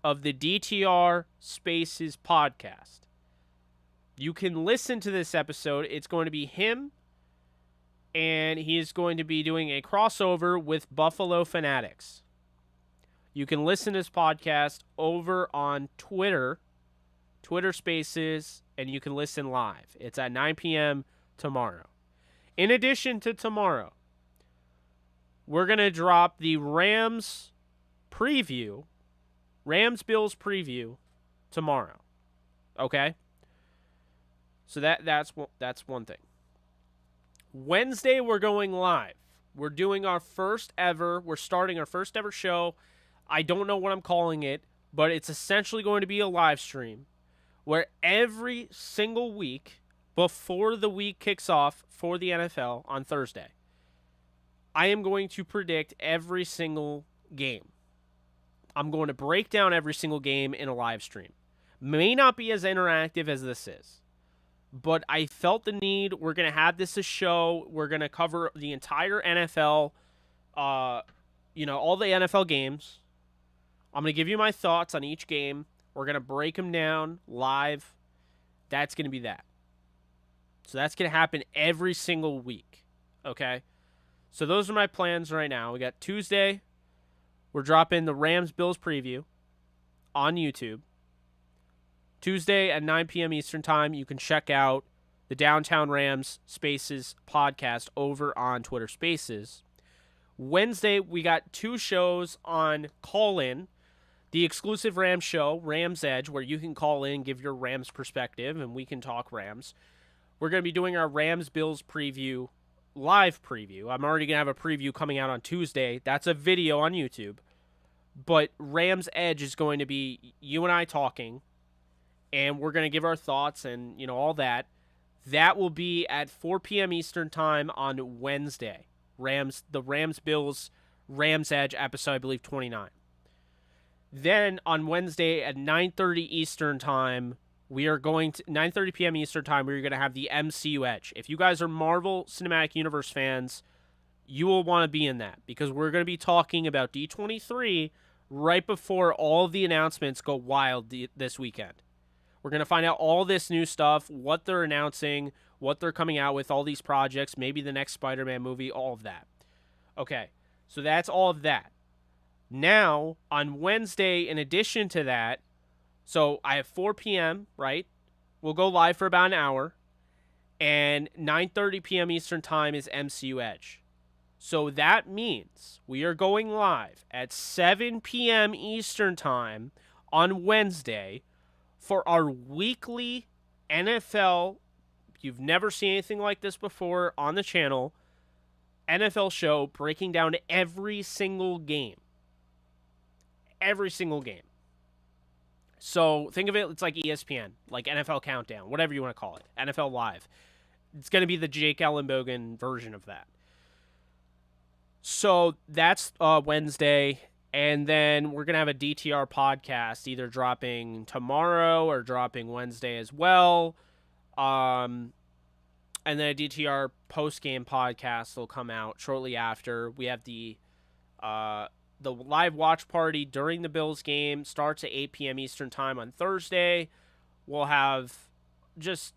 of the DTR Spaces podcast. You can listen to this episode. It's going to be him, and he is going to be doing a crossover with Buffalo Fanatics. You can listen to this podcast over on Twitter Spaces, and you can listen live. It's at 9 p.m. tomorrow. In addition to tomorrow, we're going to drop the Rams Bills preview tomorrow. Okay? So that's one thing. Wednesday, we're going live. We're doing our first ever. We're starting our first ever show. I don't know what I'm calling it, but it's essentially going to be a live stream where every single week before the week kicks off for the NFL on Thursday, I am going to predict every single game. I'm going to break down every single game in a live stream. May not be as interactive as this is, but I felt the need. We're going to have this a show. We're going to cover the entire NFL, all the NFL games. I'm going to give you my thoughts on each game. We're going to break them down live. That's going to be that. So that's going to happen every single week, okay? So those are my plans right now. We got Tuesday. We're dropping the Rams-Bills preview on YouTube. Tuesday at 9 p.m. Eastern Time, you can check out the Downtown Rams Spaces podcast over on Twitter Spaces. Wednesday, we got 2 shows on call-in. The exclusive Rams show, Rams Edge, where you can call in, give your Rams perspective, and we can talk Rams. We're going to be doing our Rams-Bills preview, live preview. I'm already going to have a preview coming out on Tuesday. That's a video on YouTube. But Rams Edge is going to be you and I talking, and we're going to give our thoughts and, all that. That will be at 4 p.m. Eastern time on Wednesday. The Rams Bills Rams Edge episode, I believe 29. Then on Wednesday at 9:30 Eastern time, we are going to 9:30 p.m. Eastern time. We're going to have the MCU Edge. If you guys are Marvel Cinematic Universe fans, you will want to be in that because we're going to be talking about D23 right before all of the announcements go wild this weekend. We're going to find out all this new stuff, what they're announcing, what they're coming out with, all these projects, maybe the next Spider-Man movie, all of that. Okay, so that's all of that. Now, on Wednesday, in addition to that, so I have 4 p.m., right? We'll go live for about an hour. And 9:30 p.m. Eastern time is MCU Edge. So that means we are going live at 7 p.m. Eastern time on Wednesday for our weekly NFL, you've never seen anything like this before on the channel, NFL show breaking down every single game. Every single game. So think of it, it's like ESPN, like NFL Countdown, whatever you want to call it, NFL Live. It's going to be the Jake Ellenbogen version of that. So that's Wednesday, and then we're going to have a DTR podcast either dropping tomorrow or dropping Wednesday as well. And then a DTR post-game podcast will come out shortly after. We have the live watch party during the Bills game starts at 8 p.m. Eastern time on Thursday. We'll have there's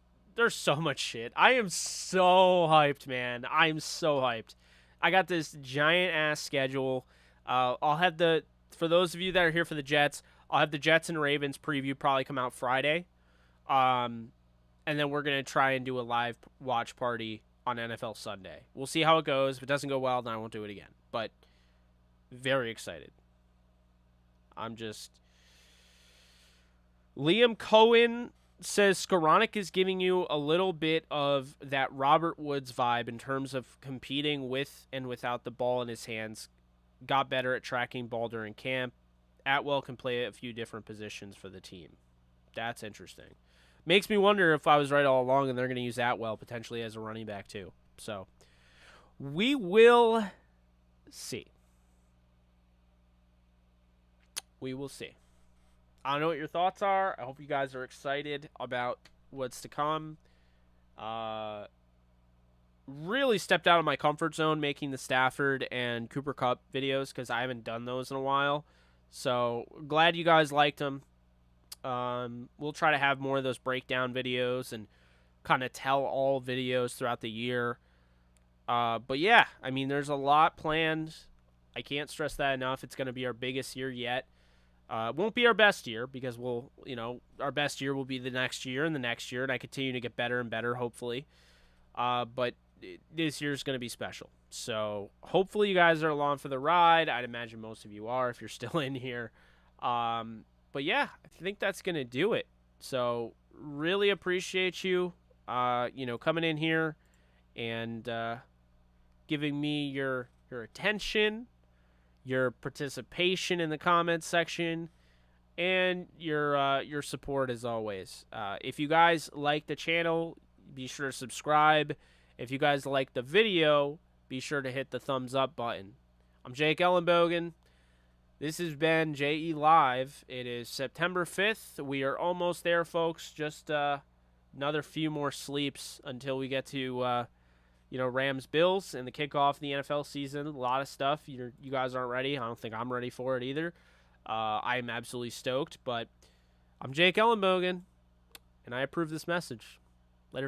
so much shit. I am so hyped, man. I'm so hyped. I got this giant-ass schedule. I'll have for those of you that are here for the Jets, I'll have the Jets and Ravens preview probably come out Friday. And then we're going to try and do a live watch party on NFL Sunday. We'll see how it goes. If it doesn't go well, then I won't do it again. But very excited. Liam Cohen says Skoranek is giving you a little bit of that Robert Woods vibe in terms of competing with and without the ball in his hands. Got better at tracking ball during camp. Atwell can play a few different positions for the team. That's interesting. Makes me wonder if I was right all along and they're going to use Atwell potentially as a running back too. So we will see. We will see. I don't know what your thoughts are. I hope you guys are excited about what's to come. Really stepped out of my comfort zone making the Stafford and Cooper Kupp videos because I haven't done those in a while. So glad you guys liked them. We'll try to have more of those breakdown videos and kind of tell all videos throughout the year. But yeah, I mean, there's a lot planned. I can't stress that enough. It's going to be our biggest year yet. It won't be our best year because our best year will be the next year and the next year, and I continue to get better and better, hopefully. But this year is going to be special. So hopefully you guys are along for the ride. I'd imagine most of you are if you're still in here. But yeah, I think that's going to do it. So really appreciate you, coming in here and giving me your attention, your participation in the comments section, and your support as always. If you guys like the channel, be sure to subscribe. If you guys like the video, be sure to hit the thumbs up button. I'm Jake Ellenbogen. This has been JE Live. It is September 5th. We are almost there, folks. Just another few more sleeps until we get to Rams Bills and the kickoff of the NFL season. A lot of stuff. You guys aren't ready. I don't think I'm ready for it either. I'm absolutely stoked, but I'm Jake Ellenbogen, and I approve this message. Later, folks.